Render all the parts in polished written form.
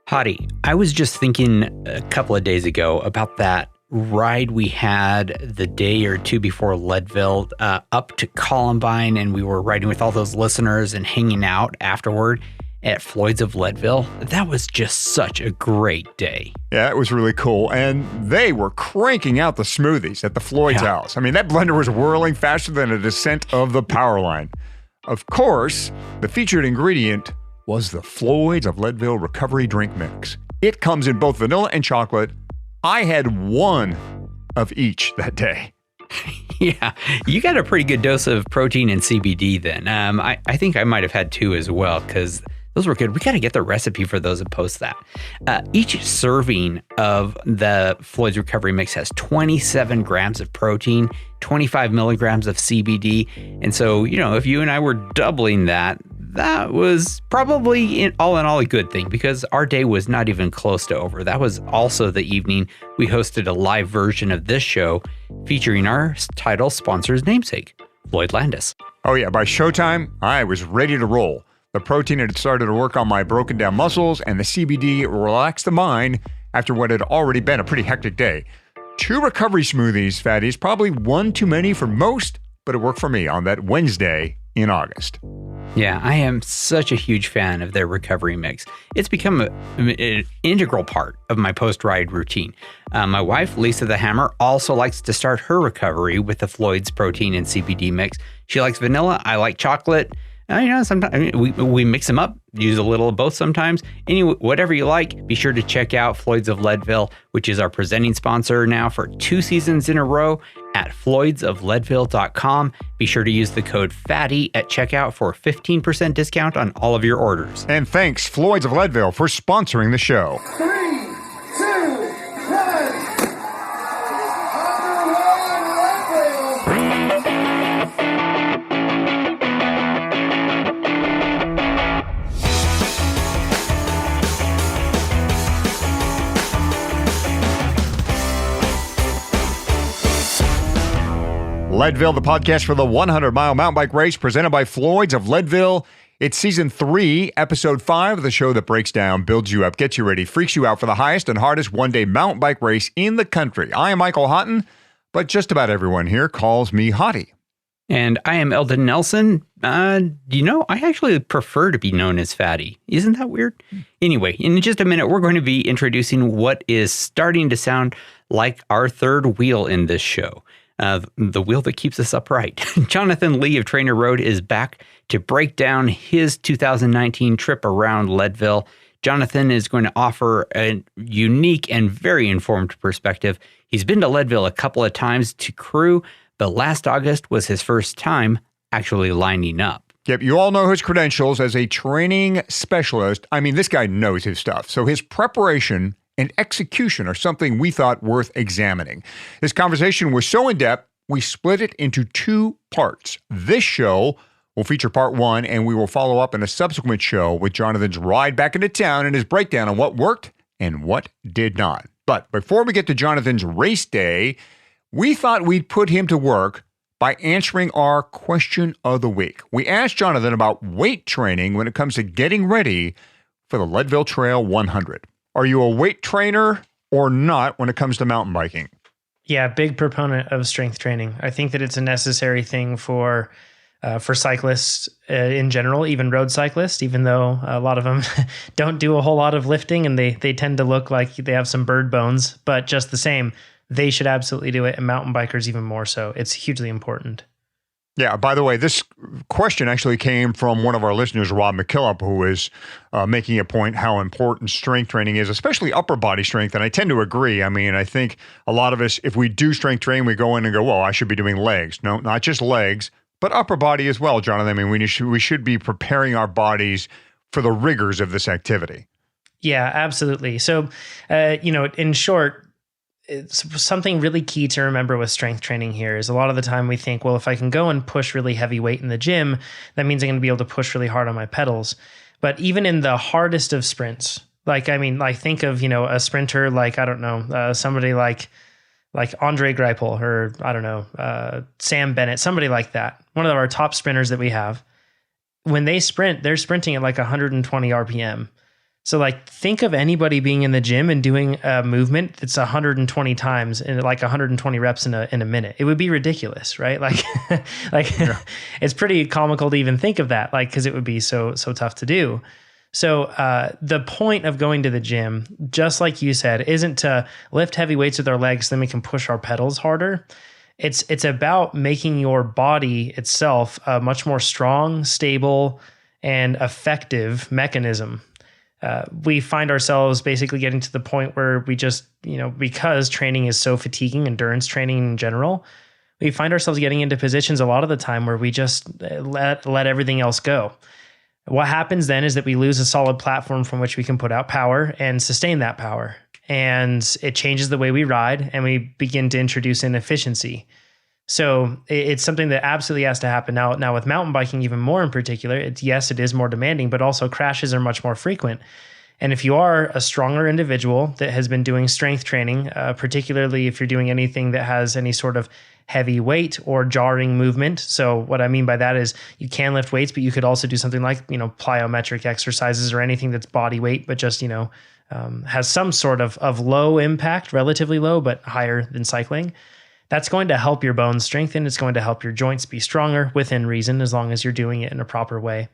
Hottie, I was just thinking a couple of days ago about that ride we had the day or two before Leadville up to Columbine, and we were riding with all those listeners and hanging out afterward at Floyd's of Leadville. That was just such a great day. Yeah, it was really cool. And they were cranking out the smoothies at the Floyd's house. I mean, that blender was whirling faster than a descent of the power line. Of course, the featured ingredient was the Floyd's of Leadville Recovery Drink Mix. It comes in both vanilla and chocolate. I had one of each that day. Yeah, you got a pretty good dose of protein and CBD then. I think I might have had two as well because those were good. We got to get the recipe for those and post that. Each serving of the Floyd's Recovery Mix has 27 grams of protein, 25 milligrams of CBD. And so, if you and I were doubling that was probably all in all a good thing because our day was not even close to over. That was also the evening we hosted a live version of this show featuring our title sponsor's namesake, Floyd Landis. Oh yeah, by showtime, I was ready to roll. The protein had started to work on my broken down muscles and the CBD relaxed the mind after what had already been a pretty hectic day. 2 recovery smoothies, fatties, probably one too many for most, but it worked for me on that Wednesday in August. Yeah, I am such a huge fan of their recovery mix. It's become an integral part of my post-ride routine. My wife, Lisa the Hammer, also likes to start her recovery with the Floyd's protein and CBD mix. She likes vanilla. I like chocolate. Sometimes we mix them up, use a little of both sometimes. Anyway, whatever you like, be sure to check out Floyd's of Leadville, which is our presenting sponsor now for 2 seasons in a row at floydsofleadville.com. Be sure to use the code FATTY at checkout for a 15% discount on all of your orders. And thanks, Floyd's of Leadville, for sponsoring the show. 3, 2, 1. Leadville, the podcast for the 100-mile mountain bike race presented by Floyd's of Leadville. It's season 3, episode 5 of the show that breaks down, builds you up, gets you ready, freaks you out for the highest and hardest one-day mountain bike race in the country. I am Michael Houghton, but just about everyone here calls me Hottie. And I am Eldon Nelson. I actually prefer to be known as Fatty. Isn't that weird? Anyway, in just a minute, we're going to be introducing what is starting to sound like our third wheel in this show. The wheel that keeps us upright. Jonathan Lee of TrainerRoad is back to break down his 2019 trip around Leadville. Jonathan is going to offer a unique and very informed perspective. He's been to Leadville a couple of times to crew, but last August was his first time actually lining up. Yep, you all know his credentials as a training specialist. I mean, this guy knows his stuff. So his preparation and execution are something we thought worth examining. This conversation was so in-depth, we split it into 2 parts. This show will feature part 1, and we will follow up in a subsequent show with Jonathan's ride back into town and his breakdown on what worked and what did not. But before we get to Jonathan's race day, we thought we'd put him to work by answering our question of the week. We asked Jonathan about weight training when it comes to getting ready for the Leadville Trail 100. Are you a weight trainer or not when it comes to mountain biking? Yeah, big proponent of strength training. I think that it's a necessary thing for cyclists in general, even road cyclists, even though a lot of them don't do a whole lot of lifting and they tend to look like they have some bird bones. But just the same, they should absolutely do it, and mountain bikers even more so. It's hugely important. Yeah, by the way, this question actually came from one of our listeners, Rob McKillop, who is making a point how important strength training is, especially upper body strength. And I tend to agree. I mean, I think a lot of us, if we do strength training, we go in and go, well, I should be doing legs. No, not just legs, but upper body as well, Jonathan. I mean, we should be preparing our bodies for the rigors of this activity. Yeah, absolutely. So, in short, it's something really key to remember with strength training here is a lot of the time we think, well, if I can go and push really heavy weight in the gym, that means I'm going to be able to push really hard on my pedals. But even in the hardest of sprints, think of, a sprinter, somebody like Andre Greipel or, Sam Bennett, somebody like that. One of our top sprinters that we have, when they sprint, they're sprinting at like 120 RPM. So like think of anybody being in the gym and doing a movement that's 120 times and like 120 reps in a minute. It would be ridiculous, right? Like it's pretty comical to even think of that, like because it would be so tough to do. So the point of going to the gym, just like you said, isn't to lift heavy weights with our legs so then we can push our pedals harder. It's about making your body itself a much more strong, stable, and effective mechanism. We find ourselves basically getting to the point where we just, because training is so fatiguing, endurance training in general, we find ourselves getting into positions a lot of the time where we just let everything else go. What happens then is that we lose a solid platform from which we can put out power and sustain that power. And it changes the way we ride and we begin to introduce inefficiency. So it's something that absolutely has to happen. Now with mountain biking, even more in particular, it is more demanding, but also crashes are much more frequent. And if you are a stronger individual that has been doing strength training, particularly if you're doing anything that has any sort of heavy weight or jarring movement. So what I mean by that is you can lift weights, but you could also do something like, plyometric exercises or anything that's body weight, but just, has some sort of low impact, relatively low, but higher than cycling. That's going to help your bones strengthen. It's going to help your joints be stronger within reason, as long as you're doing it in a proper way.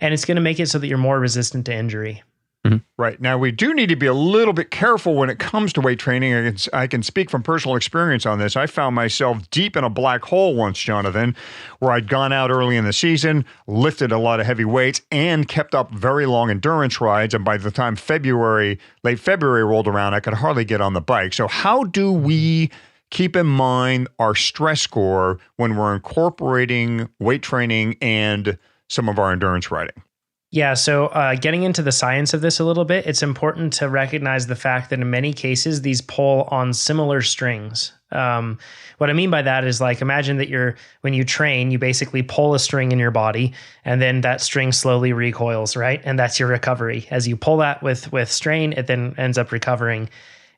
And it's going to make it so that you're more resistant to injury. Mm-hmm. Right. Now, we do need to be a little bit careful when it comes to weight training. I can speak from personal experience on this. I found myself deep in a black hole once, Jonathan, where I'd gone out early in the season, lifted a lot of heavy weights, and kept up very long endurance rides. And by the time late February rolled around, I could hardly get on the bike. So how do we keep in mind our stress score when we're incorporating weight training and some of our endurance riding? Yeah, so getting into the science of this a little bit, it's important to recognize the fact that in many cases, these pull on similar strings. What I mean by that is like, imagine that when you train, you basically pull a string in your body and then that string slowly recoils, right? And that's your recovery. As you pull that with strain, it then ends up recovering.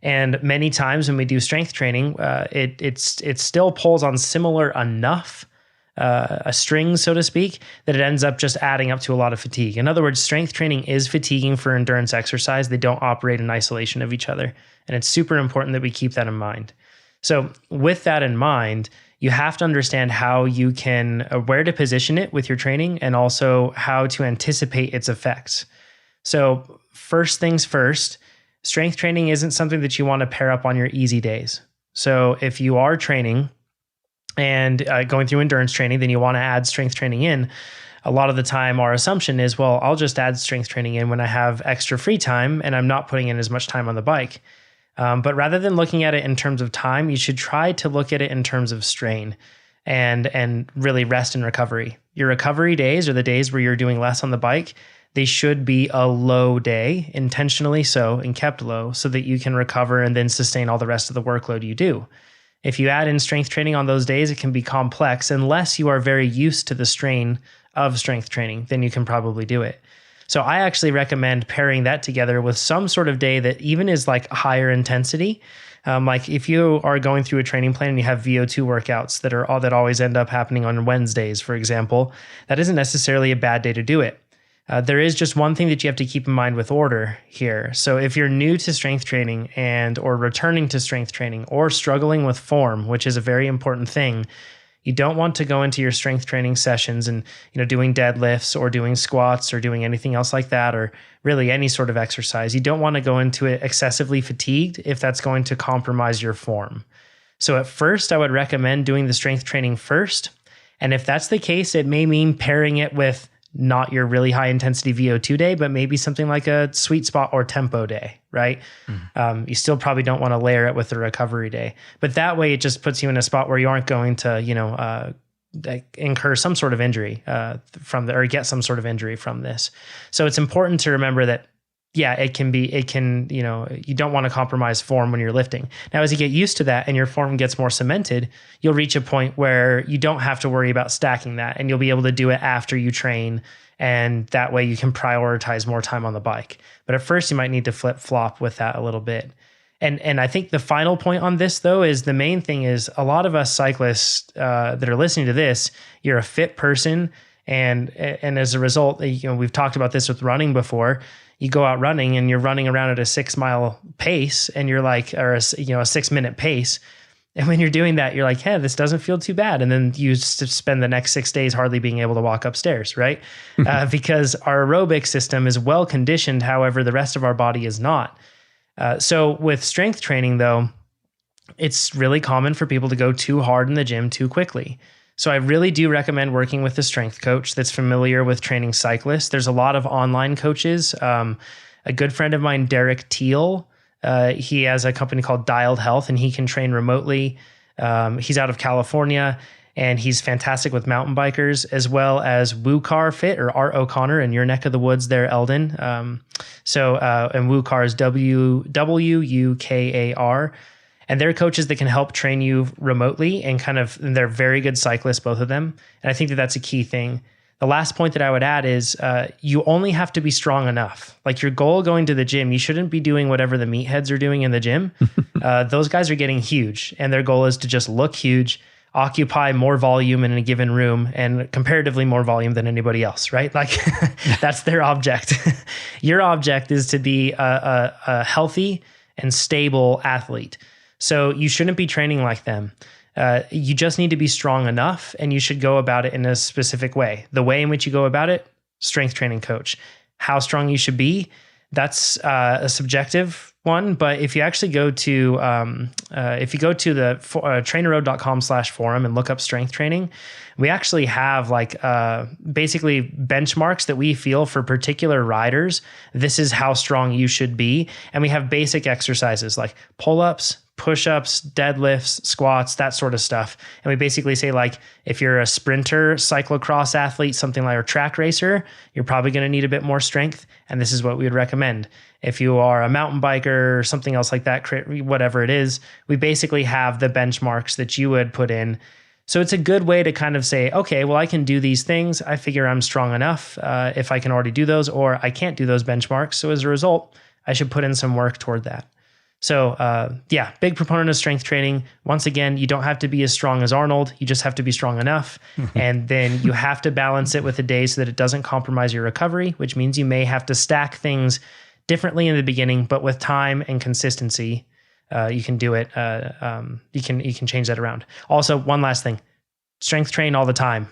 And many times when we do strength training, it still pulls on similar enough a string, so to speak, that it ends up just adding up to a lot of fatigue. In other words, strength training is fatiguing for endurance exercise. They don't operate in isolation of each other. And it's super important that we keep that in mind. So with that in mind, you have to understand how you can, where to position it with your training and also how to anticipate its effects. So first things first, strength training isn't something that you want to pair up on your easy days. So if you are training and going through endurance training, then you want to add strength training in. A lot of the time, our assumption is, well, I'll just add strength training in when I have extra free time and I'm not putting in as much time on the bike. But rather than looking at it in terms of time, you should try to look at it in terms of strain and really rest and recovery. Your recovery days are the days where you're doing less on the bike. They should be a low day, intentionally so, and kept low so that you can recover and then sustain all the rest of the workload you do. If you add in strength training on those days, it can be complex. Unless you are very used to the strain of strength training, then you can probably do it. So I actually recommend pairing that together with some sort of day that even is like higher intensity. Like if you are going through a training plan and you have VO2 workouts that always end up happening on Wednesdays, for example, that isn't necessarily a bad day to do it. There is just one thing that you have to keep in mind with order here. So if you're new to strength training or returning to strength training or struggling with form, which is a very important thing, you don't want to go into your strength training sessions and, doing deadlifts or doing squats or doing anything else like that, or really any sort of exercise. You don't want to go into it excessively fatigued if that's going to compromise your form. So at first, I would recommend doing the strength training first. And if that's the case, it may mean pairing it with not your really high intensity VO2 day, but maybe something like a sweet spot or tempo day, right? You still probably don't want to layer it with the recovery day, but that way it just puts you in a spot where you aren't going to, incur some sort of injury or get some sort of injury from this. So it's important to remember that, yeah, you don't want to compromise form when you're lifting. Now, as you get used to that and your form gets more cemented, you'll reach a point where you don't have to worry about stacking that and you'll be able to do it after you train. And that way you can prioritize more time on the bike. But at first you might need to flip flop with that a little bit. And I think the final point on this though, is the main thing is a lot of us cyclists that are listening to this, you're a fit person And as a result, we've talked about this with running before. You go out running and you're running around at a 6 mile pace and you're like, or a 6 minute pace. And when you're doing that, you're like, hey, this doesn't feel too bad. And then you spend the next 6 days hardly being able to walk upstairs, right? Because our aerobic system is well conditioned. However, the rest of our body is not. So with strength training, though, it's really common for people to go too hard in the gym too quickly. So I really do recommend working with a strength coach that's familiar with training cyclists. There's a lot of online coaches. A good friend of mine, Derek Teal, he has a company called Dialed Health, and he can train remotely. He's out of California, and he's fantastic with mountain bikers, as well as WooCar Fit, or Art O'Connor in your neck of the woods there, Eldon. And WooCar is WUKAR. And they're coaches that can help train you remotely, and they're very good cyclists, both of them. And I think that that's a key thing. The last point that I would add is you only have to be strong enough. Like, your goal going to the gym, you shouldn't be doing whatever the meatheads are doing in the gym. Those guys are getting huge, and their goal is to just look huge, occupy more volume in a given room, and comparatively more volume than anybody else, right? Like, that's their object. Your object is to be a healthy and stable athlete. So you shouldn't be training like them. You just need to be strong enough, and you should go about it in a specific way. The way in which you go about it, strength training coach. How strong you should be, that's a subjective one. But if you actually go to the TrainerRoad.com/forum and look up strength training, we actually have basically benchmarks that we feel for particular riders. This is how strong you should be. And we have basic exercises like pull-ups, push-ups, deadlifts, squats, that sort of stuff. And we basically say, like, if you're a sprinter, cyclocross athlete, something like a track racer, you're probably going to need a bit more strength. And this is what we would recommend. If you are a mountain biker or something else like that, whatever it is, we basically have the benchmarks that you would put in. So it's a good way to kind of say, okay, well, I can do these things. I figure I'm strong enough if I can already do those, or I can't do those benchmarks. So as a result, I should put in some work toward that. So big proponent of strength training. Once again, you don't have to be as strong as Arnold. You just have to be strong enough. And then you have to balance it with the day so that it doesn't compromise your recovery, which means you may have to stack things differently in the beginning, but with time and consistency, you can do it. You can change that around. Also, one last thing, strength train all the time.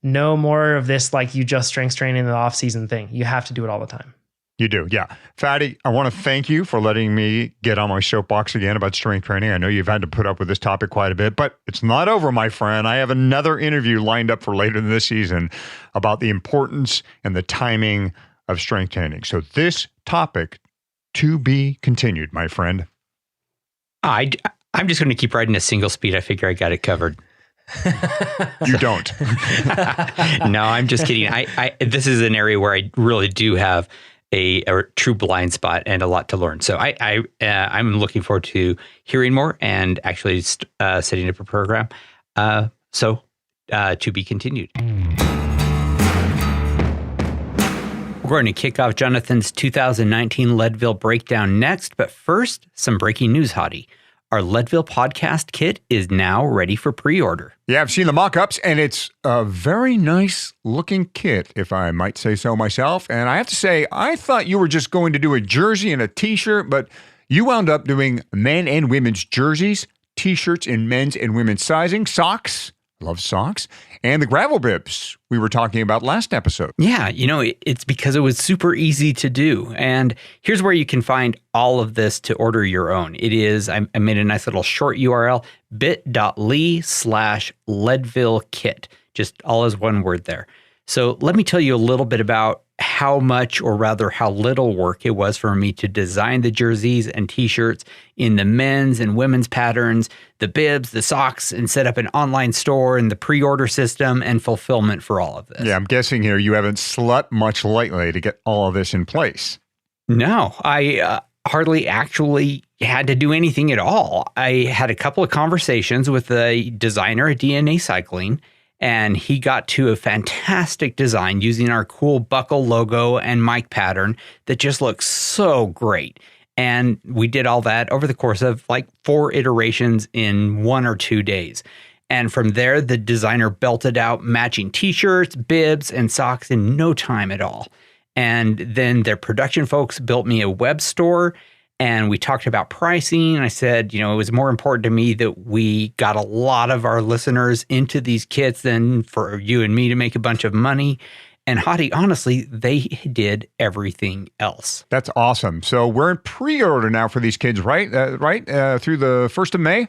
No more of this, like, you just strength train in the off season thing. You have to do it all the time. You do, yeah. Fatty, I want to thank you for letting me get on my soapbox again about strength training. I know you've had to put up with this topic quite a bit, but it's not over, my friend. I have another interview lined up for later this season about the importance and the timing of strength training. So this topic to be continued, my friend. I'm just going to keep riding a single speed. I figure I got it covered. You don't. No, I'm just kidding. This is an area where I really do have a true blind spot and a lot to learn. So I'm looking forward to hearing more and actually setting up a program. So to be continued. We're going to kick off Jonathan's 2019 Leadville breakdown next, but first, some breaking news, Hottie. Our Leadville podcast kit is now ready for pre-order. Yeah, I've seen the mock-ups, and it's a very nice-looking kit, if I might say so myself. And I have to say, I thought you were just going to do a jersey and a T-shirt, but you wound up doing men and women's jerseys, T-shirts in men's and women's sizing, socks, love socks, and the gravel bibs we were talking about last episode. Yeah, it's because it was super easy to do. And here's where you can find all of this to order your own. It is, I made a nice little short URL, bit.ly/Leadville kit, just all as one word there. So let me tell you a little bit about how much, or rather how little work it was for me to design the jerseys and T-shirts in the men's and women's patterns, the bibs, the socks, and set up an online store and the pre-order system and fulfillment for all of this. Yeah, I'm guessing here you haven't slept much lately to get all of this in place. No, I hardly actually had to do anything at all. I had a couple of conversations with a designer at DNA Cycling, and he got to a fantastic design using our cool buckle logo and mic pattern that just looks so great. And we did all that over the course of like 4 iterations in 1 or 2 days. And from there, the designer belted out matching t-shirts, bibs, and socks in no time at all. And then their production folks built me a web store, and we talked about pricing. I said, it was more important to me that we got a lot of our listeners into these kits than for you and me to make a bunch of money. And Hadi, honestly, they did everything else. That's awesome. So we're in pre-order now for these kids, right? Through the 1st of May?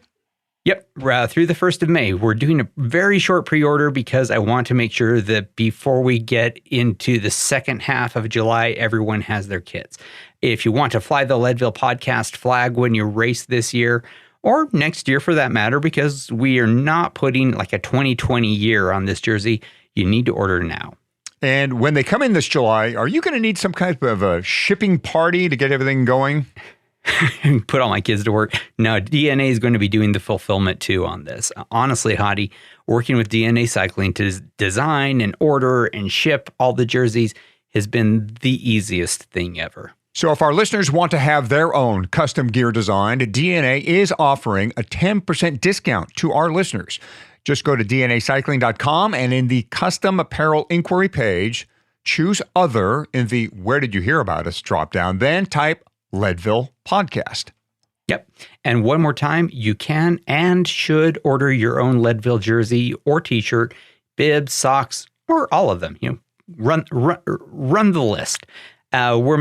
Yep, through the 1st of May. We're doing a very short pre-order because I want to make sure that before we get into the second half of July, everyone has their kits. If you want to fly the Leadville podcast flag when you race this year, or next year for that matter, because we are not putting like a 2020 year on this jersey, you need to order now. And when they come in this July, are you going to need some kind of a shipping party to get everything going? Put all my kids to work. No, DNA is going to be doing the fulfillment too on this. Honestly, Hadi, working with DNA Cycling to design and order and ship all the jerseys has been the easiest thing ever. So if our listeners want to have their own custom gear designed, DNA is offering a 10% discount to our listeners. Just go to dnacycling.com and in the custom apparel inquiry page, choose other in the Where Did You Hear About Us dropdown, then type Leadville Podcast. Yep. And one more time, you can and should order your own Leadville jersey or t-shirt, bibs, socks, or all of them. Run the list. We're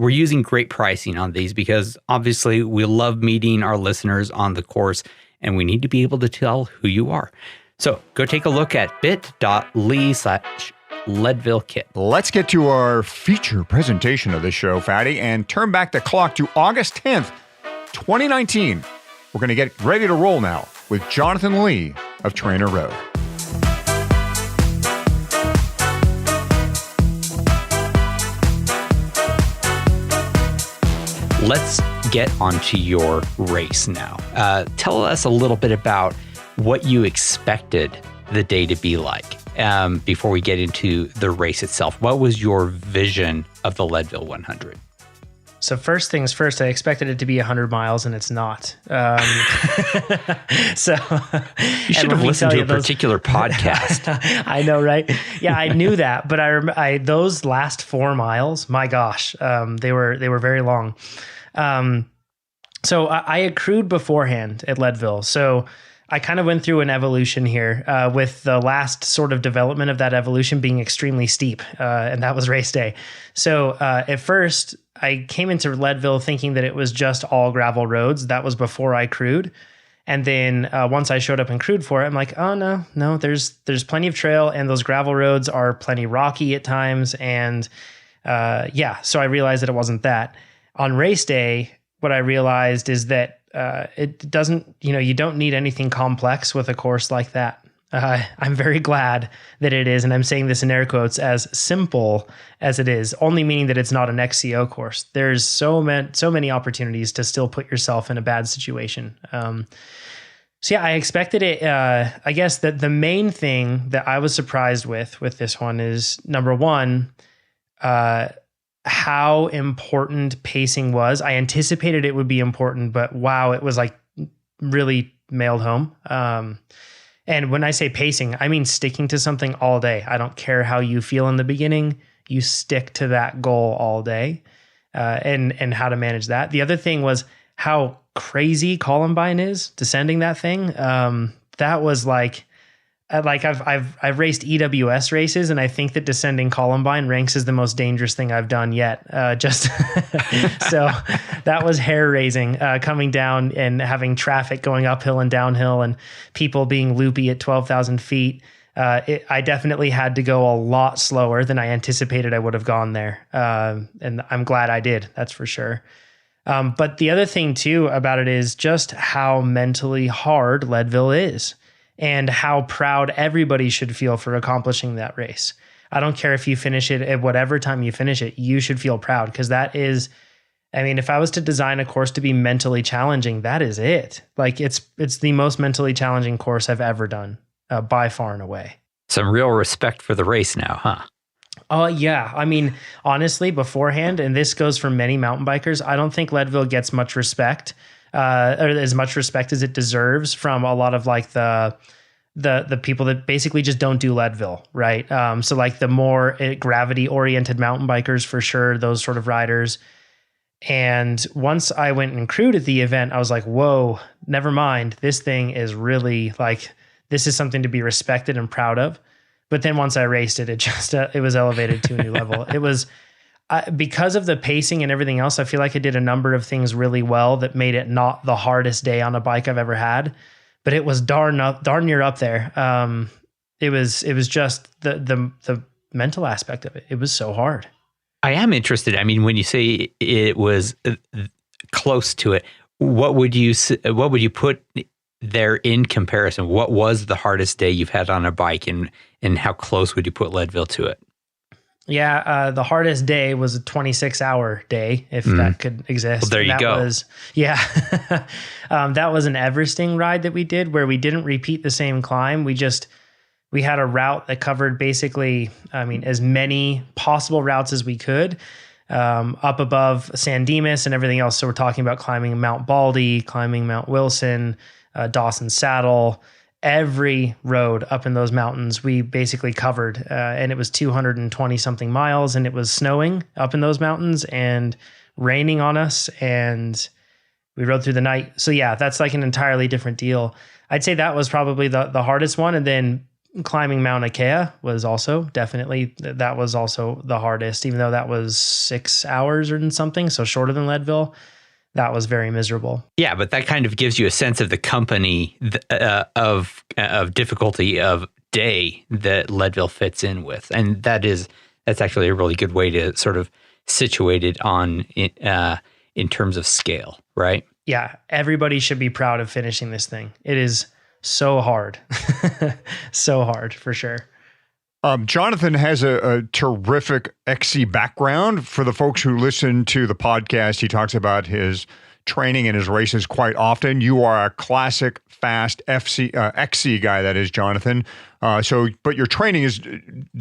using great pricing on these because obviously we love meeting our listeners on the course and we need to be able to tell who you are. So go take a look at bit.ly/Leadville Kit. Let's get to our feature presentation of this show, Fatty, and turn back the clock to August 10th, 2019. We're going to get ready to roll now with Jonathan Lee of TrainerRoad. Let's get onto your race now. Tell us a little bit about what you expected the day to be like before we get into the race itself. What was your vision of the Leadville 100? So first things first, I expected it to be 100 miles and it's not. So you should have listened to a particular podcast. I know, right? Yeah, I knew that, but I those last 4 miles, my gosh, they were very long. So I accrued beforehand at Leadville. So I kind of went through an evolution here with the last sort of development of that evolution being extremely steep. And that was race day. So at first I came into Leadville thinking that it was just all gravel roads. That was before I crewed. And then once I showed up and crewed for it, I'm like, oh no, there's plenty of trail and those gravel roads are plenty rocky at times. And so I realized that it wasn't that. On race day, what I realized is that it doesn't, you don't need anything complex with a course like that. I'm very glad that it is, and I'm saying this in air quotes, as simple as it is, only meaning that it's not an XCO course. There's so many opportunities to still put yourself in a bad situation. I expected it. I guess that the main thing that I was surprised with this one is, number one, how important pacing was. I anticipated it would be important, but wow, it was like really mailed home. And when I say pacing, I mean sticking to something all day. I don't care how you feel in the beginning, you stick to that goal all day, and how to manage that. The other thing was how crazy Columbine is descending that thing. That was like I've raced EWS races, and I think that descending Columbine ranks as the most dangerous thing I've done yet. So that was hair raising, coming down and having traffic going uphill and downhill, and people being loopy at 12,000 feet. I definitely had to go a lot slower than I anticipated I would have gone there, and I'm glad I did. That's for sure. But the other thing too about it is just how mentally hard Leadville is, and how proud everybody should feel for accomplishing that race. I don't care if you finish it at whatever time you finish it, you should feel proud, because that is, if I was to design a course to be mentally challenging, that is it. Like it's the most mentally challenging course I've ever done, by far and away. Some real respect for the race now, huh? Oh, yeah. Honestly, beforehand, and this goes for many mountain bikers, I don't think Leadville gets much respect or as much respect as it deserves from a lot of like the people that basically just don't do Leadville, right? So like the more gravity oriented mountain bikers, for sure, those sort of riders. And once I went and crewed at the event, I was like, whoa, never mind. This thing is really like, this is something to be respected and proud of. But then once I raced it, it was elevated to a new level. It was because of the pacing and everything else. I feel like I did a number of things really well that made it not the hardest day on a bike I've ever had, but it was darn near up there. It was just the mental aspect of it. It was so hard. I am interested. I mean, when you say it was close to it, what would you put there in comparison? What was the hardest day you've had on a bike, and how close would you put Leadville to it? Yeah, the hardest day was a 26-hour day, if that could exist. Well, there you go. That was an Everesting ride that we did where we didn't repeat the same climb. We had a route that covered basically, as many possible routes as we could, up above San Dimas and everything else. So we're talking about climbing Mount Baldy, climbing Mount Wilson, Dawson Saddle, every road up in those mountains we basically covered. And it was 220 something miles, and it was snowing up in those mountains and raining on us. And we rode through the night. So yeah, that's like an entirely different deal. I'd say that was probably the hardest one. And then climbing Mount Ikea was also that was also the hardest, even though that was 6 hours or something. So shorter than Leadville. That was very miserable. Yeah, but that kind of gives you a sense of the company of difficulty of day that Leadville fits in with, and that's actually a really good way to sort of situate it in terms of scale, right? Yeah, everybody should be proud of finishing this thing. It is so hard, so hard for sure. Jonathan has a terrific XC background. For the folks who listen to the podcast, he talks about his training and his races quite often. You are a classic fast XC guy, that is, Jonathan. But your training is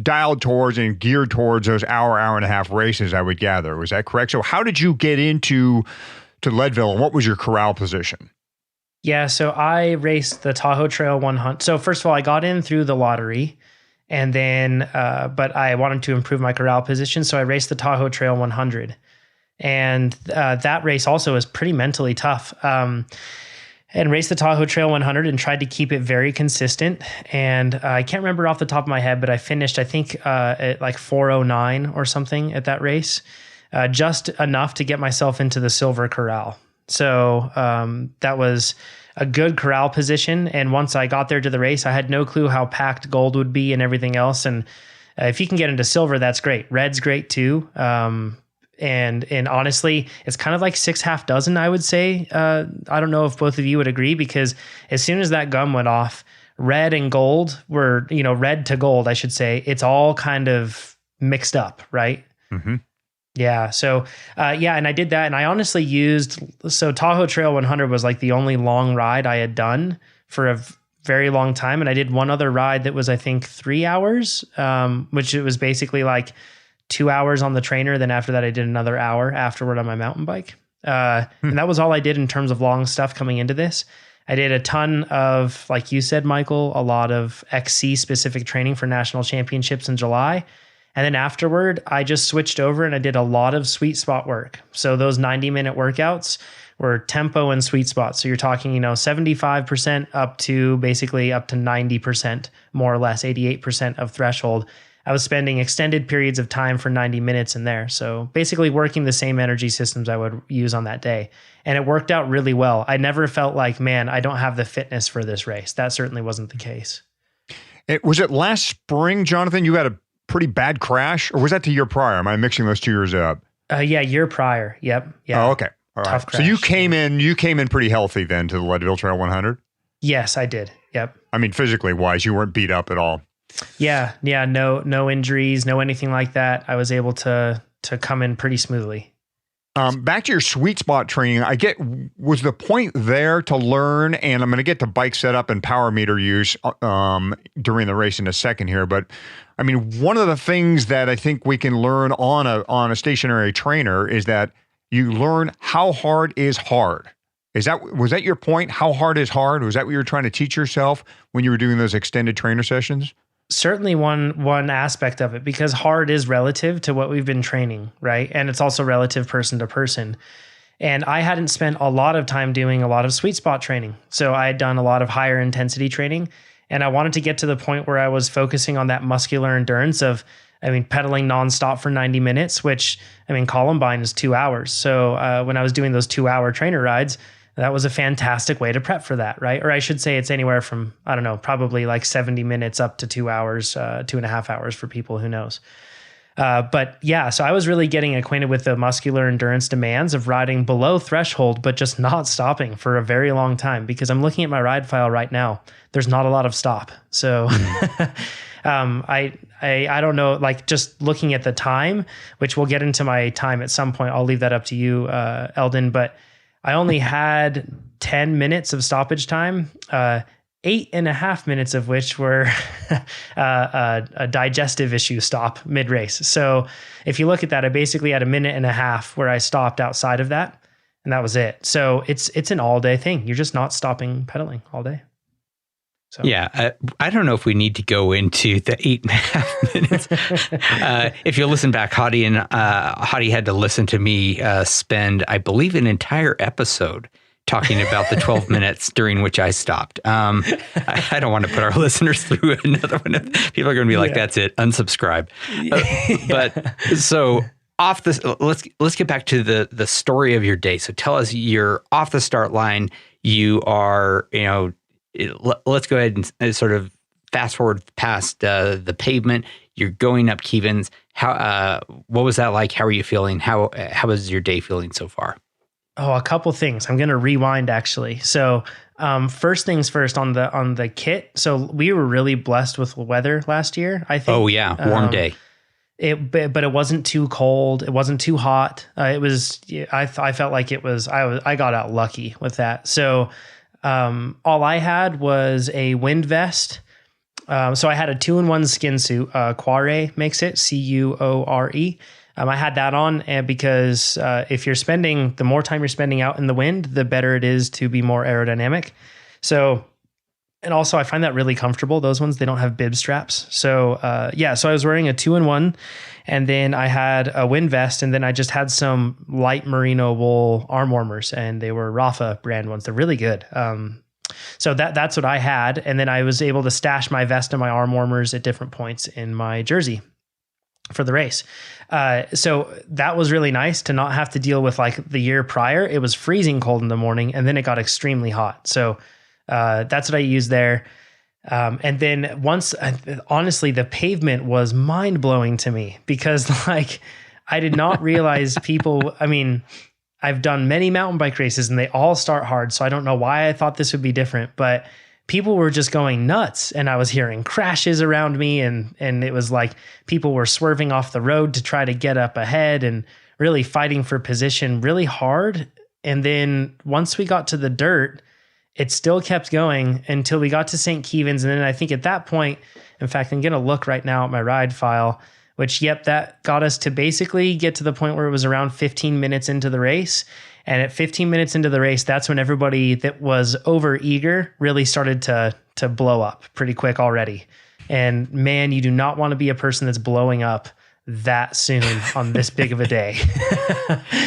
dialed towards and geared towards those hour and a half races, I would gather. Was that correct? So how did you get into Leadville, and what was your corral position? Yeah, so I raced the Tahoe Trail 100. So first of all, I got in through the lottery. And then, but I wanted to improve my corral position, so I raced the Tahoe Trail 100. And that race also is pretty mentally tough. And raced the Tahoe Trail 100 and tried to keep it very consistent. And I can't remember off the top of my head, but I finished, I think, at like 4:09 or something at that race, just enough to get myself into the silver corral. So that was a good corral position. And once I got there to the race, I had no clue how packed gold would be and everything else. And if you can get into silver, that's great. Red's great too. And honestly, it's kind of like 6 half dozen, I would say. I don't know if both of you would agree, because as soon as that gum went off, red and gold were, red to gold, I should say. It's all kind of mixed up, right? Mm-hmm. Yeah. So, and I did that, and I honestly so Tahoe Trail 100 was like the only long ride I had done for a very long time. And I did one other ride that was, I think, 3 hours, which it was basically like 2 hours on the trainer. Then after that, I did another hour afterward on my mountain bike. And that was all I did in terms of long stuff coming into this. I did a ton of, like you said, Michael, a lot of XC specific training for national championships in July. And then afterward, I just switched over and I did a lot of sweet spot work. So those 90-minute workouts were tempo and sweet spot. So you're talking, 75% up to 90%, more or less 88% of threshold. I was spending extended periods of time for 90 minutes in there. So basically working the same energy systems I would use on that day. And it worked out really well. I never felt like, man, I don't have the fitness for this race. That certainly wasn't the case. Was it last spring, Jonathan, you had a pretty bad crash, or was that the year prior? Am I mixing those 2 years up? Year prior. Yep. Yeah. Oh, okay. All right. Tough crash. So you came in pretty healthy then to the Leadville Trail 100? Yes, I did. Yep. I mean, physically wise, you weren't beat up at all. Yeah. No injuries, no anything like that. I was able to come in pretty smoothly. Back to your sweet spot training, was the point there to learn, and I'm going to get to bike setup and power meter use during the race in a second here, but I mean, one of the things that I think we can learn on a stationary trainer is that you learn how hard is hard. Was that your point? How hard is hard? Was that what you were trying to teach yourself when you were doing those extended trainer sessions? Certainly one aspect of it, because hard is relative to what we've been training, right? And it's also relative person to person. And I hadn't spent a lot of time doing a lot of sweet spot training. So I had done a lot of higher intensity training, and I wanted to get to the point where I was focusing on that muscular endurance of, pedaling nonstop for 90 minutes, which, Columbine is 2 hours. So when I was doing those 2-hour trainer rides, that was a fantastic way to prep for that, right? Or I should say it's anywhere from, probably like 70 minutes up to 2 hours, 2.5 hours for people who knows. But yeah, so I was really getting acquainted with the muscular endurance demands of riding below threshold, but just not stopping for a very long time, because I'm looking at my ride file right now. There's not a lot of stop. So I don't know, like just looking at the time, which we'll get into my time at some point. I'll leave that up to you, Eldon, but I only had 10 minutes of stoppage time, 8.5 minutes of which were a digestive issue stop mid-race. So if you look at that, I basically had 1.5 minutes where I stopped outside of that, and that was it. So it's an all-day thing. You're just not stopping pedaling all day. So. Yeah, I don't know if we need to go into the 8.5 minutes. If you listen back, Hadi had to listen to me spend, I believe, an entire episode talking about the 12 minutes during which I stopped. I don't want to put our listeners through another one. People are going to be like, "That's it, unsubscribe." But so off this, let's get back to the story of your day. So tell us, you're off the start line. You are, let's go ahead and sort of fast forward past the pavement. You're going up Keevens. What was that like? How are you feeling? How is your day feeling so far? Oh, a couple things. I'm going to rewind actually. So first things first on the kit. So we were really blessed with weather last year, I think. Oh yeah, warm day. But it wasn't too cold. It wasn't too hot. I felt like it was. I got out lucky with that. So all I had was a wind vest. So I had a 2-in-1 skin suit. Cuore makes it, Cuore. I had that on because if the more time you're spending out in the wind, the better it is to be more aerodynamic. So, and also I find that really comfortable. Those ones, they don't have bib straps. So so I was wearing a 2-in-1, and then I had a wind vest, and then I just had some light merino wool arm warmers, and they were Rafa brand ones. They're really good. So that's what I had. And then I was able to stash my vest and my arm warmers at different points in my jersey for the race. So that was really nice to not have to deal with, like, the year prior. It was freezing cold in the morning, and then it got extremely hot. So that's what I used there. And then honestly, the pavement was mind blowing to me, because like, I did not realize people, I've done many mountain bike races and they all start hard. So I don't know why I thought this would be different, but people were just going nuts, and I was hearing crashes around me, and it was like people were swerving off the road to try to get up ahead and really fighting for position really hard. And then once we got to the dirt, it still kept going until we got to St. Keevens. And then I think at that point, in fact, I'm going to look right now at my ride file, which, that got us to basically get to the point where it was around 15 minutes into the race. And at 15 minutes into the race, that's when everybody that was over eager really started to blow up pretty quick already. And man, you do not want to be a person that's blowing up that soon on this big of a day.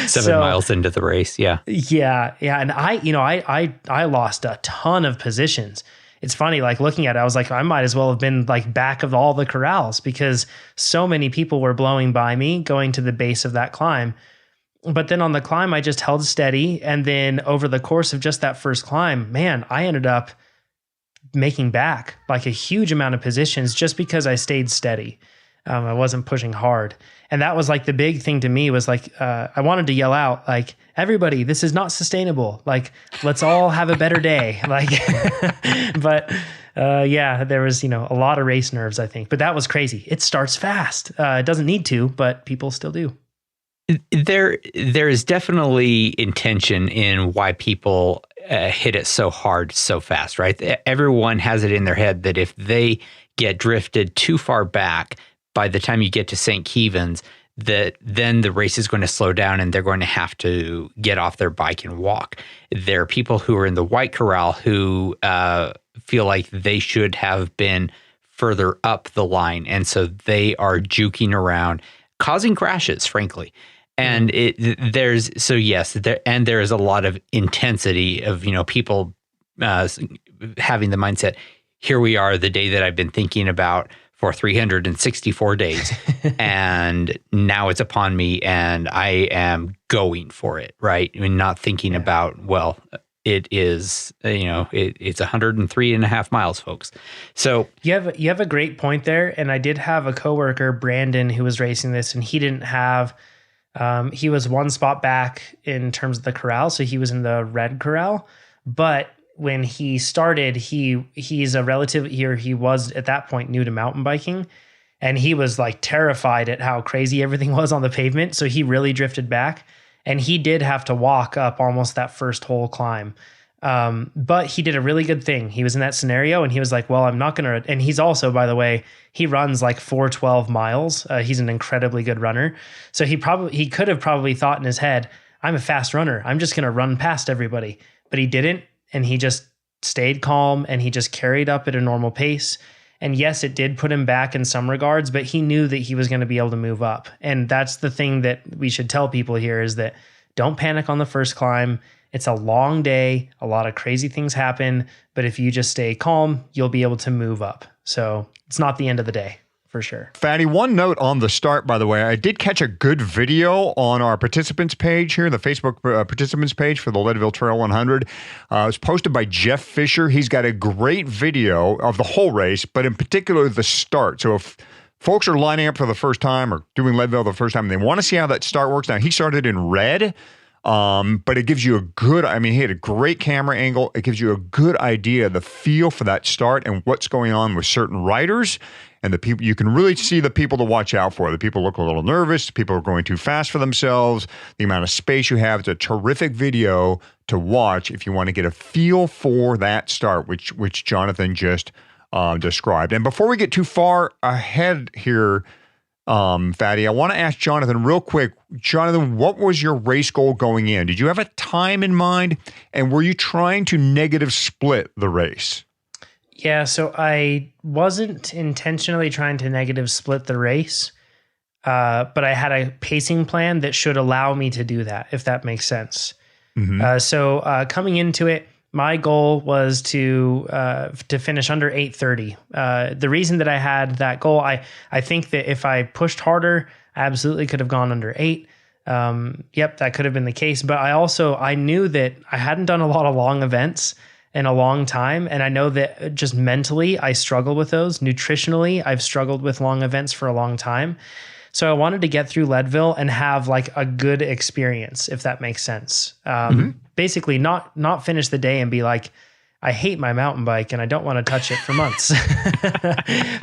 7 miles into the race. Yeah. Yeah. And I lost a ton of positions. It's funny, like looking at it, I was like, I might as well have been like back of all the corrals, because so many people were blowing by me going to the base of that climb. But then on the climb, I just held steady. And then over the course of just that first climb, man, I ended up making back like a huge amount of positions just because I stayed steady. I wasn't pushing hard. And that was like the big thing to me, was like, I wanted to yell out, like, everybody, this is not sustainable. Like, let's all have a better day. Like, but there was, a lot of race nerves, I think. But that was crazy. It starts fast. It doesn't need to, but people still do. There is definitely intention in why people hit it so hard so fast, right? Everyone has it in their head that if they get drifted too far back, by the time you get to St. Keevens, that then the race is going to slow down and they're going to have to get off their bike and walk. There are people who are in the white corral who feel like they should have been further up the line. And so they are juking around, causing crashes, frankly. And there is a lot of intensity of, people having the mindset, here we are, the day that I've been thinking about for 364 days. And now it's upon me and I am going for it, right? I mean, not thinking about, well, it is, it's 103.5 miles, folks. So you have a great point there. And I did have a coworker, Brandon, who was racing this, and he didn't have, he was one spot back in terms of the corral. So he was in the red corral, but when he started, he's a relative here. He was at that point new to mountain biking, and he was like terrified at how crazy everything was on the pavement. So he really drifted back, and he did have to walk up almost that first whole climb. But he did a really good thing. He was in that scenario and he was like, well, I'm not going to, and he's also, by the way, he runs like 412 miles. He's an incredibly good runner. So he could have probably thought in his head, I'm a fast runner, I'm just going to run past everybody, but he didn't. And he just stayed calm and he just carried up at a normal pace. And yes, it did put him back in some regards, but he knew that he was going to be able to move up. And that's the thing that we should tell people here is that don't panic on the first climb. It's a long day. A lot of crazy things happen. But if you just stay calm, you'll be able to move up. So it's not the end of the day. For sure. Fatty, one note on the start, by the way, I did catch a good video on our participants page here, the Facebook participants page for the Leadville Trail 100. It was posted by Jeff Fisher. He's got a great video of the whole race, but in particular, the start. So if folks are lining up for the first time or doing Leadville the first time, and they want to see how that start works. Now, he started in red, but it gives you he had a great camera angle. It gives you a good idea, the feel for that start and what's going on with certain riders. And the people, you can really see the people to watch out for. The people look a little nervous. The people are going too fast for themselves. The amount of space you have. It's a terrific video to watch if you want to get a feel for that start, which Jonathan just described. And before we get too far ahead here, Fatty, I want to ask Jonathan real quick. Jonathan, what was your race goal going in? Did you have a time in mind? And were you trying to negative split the race? Yeah, so I wasn't intentionally trying to negative split the race, but I had a pacing plan that should allow me to do that, if that makes sense. Mm-hmm. So coming into it, my goal was to finish under 8:30. The reason that I had that goal, I think that if I pushed harder, I absolutely could have gone under 8. Yep, that could have been the case. But I knew that I hadn't done a lot of long events in a long time. And I know that just mentally, I struggle with those. Nutritionally, I've struggled with long events for a long time. So I wanted to get through Leadville and have like a good experience, if that makes sense. Basically not finish the day and be like, I hate my mountain bike and I don't want to touch it for months.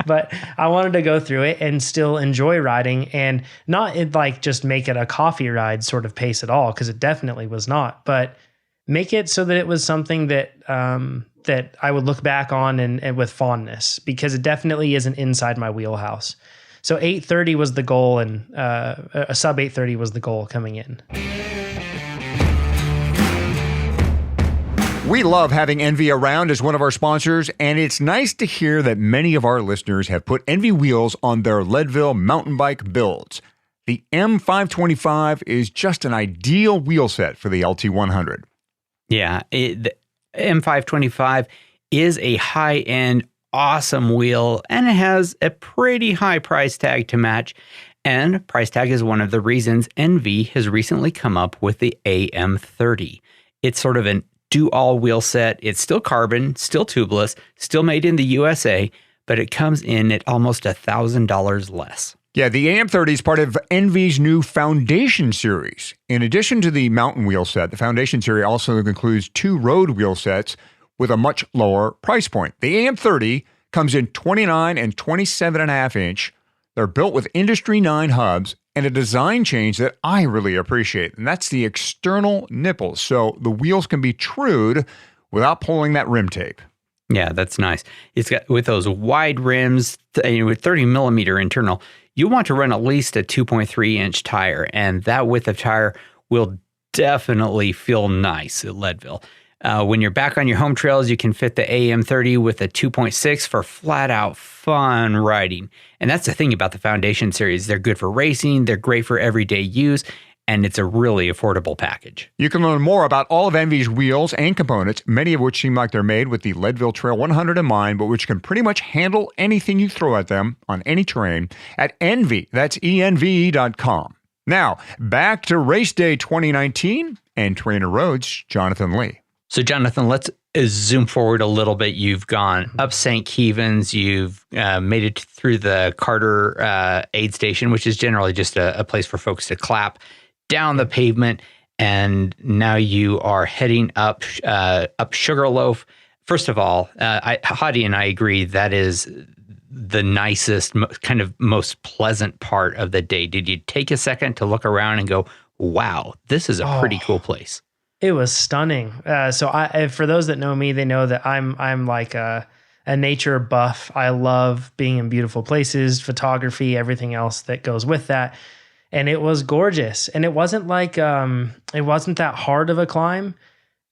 But I wanted to go through it and still enjoy riding and not like just make it a coffee ride sort of pace at all, because it definitely was not. But make it so that it was something that that I would look back on and with fondness, because it definitely isn't inside my wheelhouse. So 8:30 was the goal, and a sub 8:30 was the goal coming in. We love having Envy around as one of our sponsors, and it's nice to hear that many of our listeners have put Envy wheels on their Leadville mountain bike builds. The M525 is just an ideal wheel set for the LT100. Yeah, the M525 is a high-end, awesome wheel, and it has a pretty high price tag to match. And price tag is one of the reasons Envy has recently come up with the AM30. It's sort of an do-all wheel set. It's still carbon, still tubeless, still made in the USA, but it comes in at almost $1,000 less. Yeah, the AM30 is part of Envy's new Foundation series. In addition to the mountain wheel set, the Foundation series also includes 2 road wheel sets with a much lower price point. The AM30 comes in 29 and 27.5 inch. They're built with Industry 9 hubs and a design change that I really appreciate, and that's the external nipples. So the wheels can be trued without pulling that rim tape. Yeah, that's nice. It's got, with those wide rims, with 30 millimeter internal, you want to run at least a 2.3-inch tire, and that width of tire will definitely feel nice at Leadville. When you're back on your home trails, you can fit the AM30 with a 2.6 for flat out fun riding. And that's the thing about the Foundation series. They're good for racing, they're great for everyday use, and it's a really affordable package. You can learn more about all of Envy's wheels and components, many of which seem like they're made with the Leadville Trail 100 in mind, but which can pretty much handle anything you throw at them on any terrain at Envy. That's ENVE.com. Now, back to Race Day 2019 and TrainerRoad's Jonathan Lee. So, Jonathan, let's zoom forward a little bit. You've gone up St. Kevin's. You've made it through the Carter aid station, which is generally just a place for folks to clap, down the pavement, and now you are heading up Sugarloaf. First of all, Hadi and I agree that is the nicest, kind of most pleasant part of the day. Did you take a second to look around and go, wow, this is a pretty cool place? It was stunning. So for those that know me, they know that I'm like a nature buff. I love being in beautiful places, photography, everything else that goes with that. And it was gorgeous. And it wasn't like, it wasn't that hard of a climb.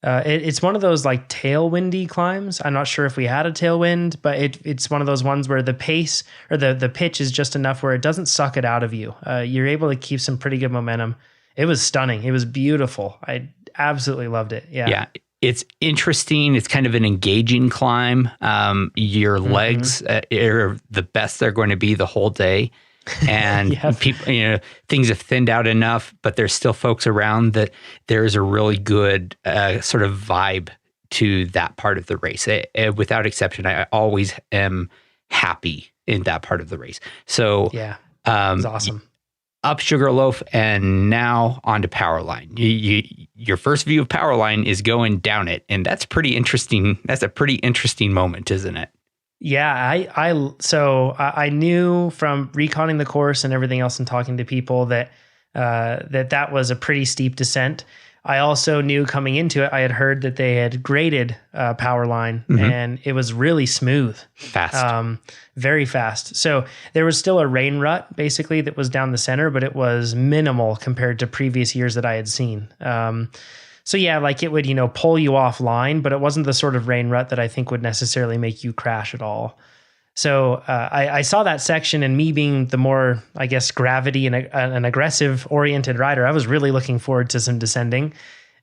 It's one of those like tailwindy climbs. I'm not sure if we had a tailwind, but it's one of those ones where the pace or the pitch is just enough where it doesn't suck it out of you. You're able to keep some pretty good momentum. It was stunning. It was beautiful. I absolutely loved it. Yeah. It's interesting. It's kind of an engaging climb. Your legs are the best they're going to be the whole day. And people, things have thinned out enough, but there's still folks around that there's a really good sort of vibe to that part of the race. Without exception, I always am happy in that part of the race. So it was awesome. Up Sugarloaf and now onto Powerline. Your first view of Powerline is going down it, and that's pretty interesting. That's a pretty interesting moment, isn't it? Yeah, I knew from reconning the course and everything else and talking to people that that was a pretty steep descent. I also knew coming into it, I had heard that they had graded Powerline, and it was really smooth. Fast. Very fast. So there was still a rain rut, basically, that was down the center, but it was minimal compared to previous years that I had seen. So yeah, like it would, pull you offline, but it wasn't the sort of rain rut that I think would necessarily make you crash at all. So I saw that section, and me being the more, I guess, gravity and an aggressive oriented rider, I was really looking forward to some descending.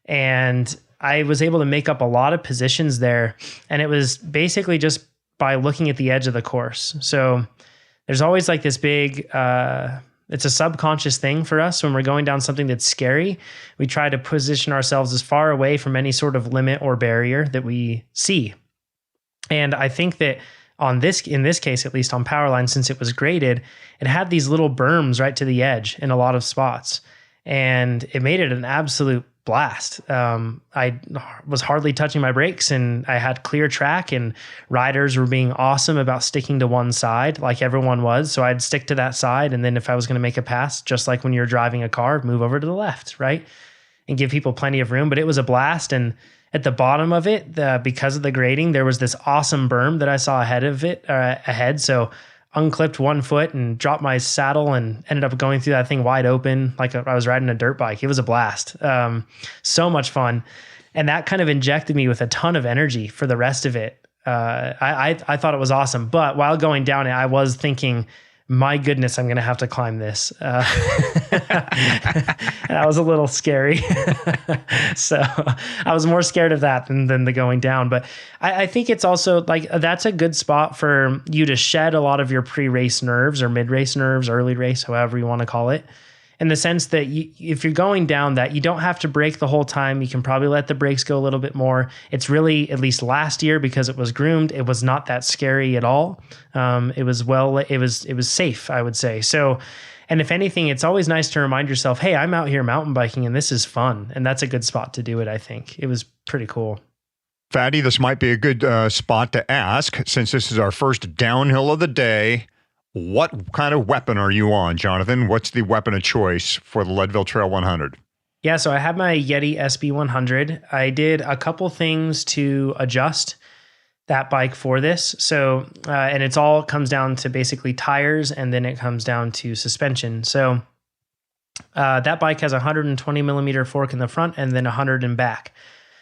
And I was able to make up a lot of positions there. And it was basically just by looking at the edge of the course. So there's always like this big, it's a subconscious thing for us when we're going down something that's scary. We try to position ourselves as far away from any sort of limit or barrier that we see. And I think that in this case, at least on Powerline, since it was graded, it had these little berms right to the edge in a lot of spots. And it made it an absolute blast. I was hardly touching my brakes, and I had clear track, and riders were being awesome about sticking to one side like everyone was. So I'd stick to that side. And then if I was going to make a pass, just like when you're driving a car, move over to the left, right? And give people plenty of room. But it was a blast. And at the bottom of it, because of the grading, there was this awesome berm that I saw ahead. So unclipped one foot and dropped my saddle and ended up going through that thing wide open like I was riding a dirt bike. It was a blast. So much fun. And that kind of injected me with a ton of energy for the rest of it. I thought it was awesome. But while going down it, I was thinking, my goodness, I'm going to have to climb this. And that was a little scary. So I was more scared of that than the going down. But I think it's also like, that's a good spot for you to shed a lot of your pre-race nerves or mid-race nerves, early race, however you want to call it. In the sense that if you're going down that, you don't have to brake the whole time. You can probably let the brakes go a little bit more. It's really, at least last year, because it was groomed, it was not that scary at all. It was safe, I would say. So, and if anything, it's always nice to remind yourself, hey, I'm out here mountain biking and this is fun. And that's a good spot to do it, I think. It was pretty cool. Fatty, this might be a good spot to ask, since this is our first downhill of the day. What kind of weapon are you on, Jonathan? What's the weapon of choice for the Leadville Trail 100? Yeah, so I had my Yeti SB100. I did a couple things to adjust that bike for this. So, and it's all comes down to basically tires, and then it comes down to suspension. So that bike has a 120 millimeter fork in the front and then 100 in back.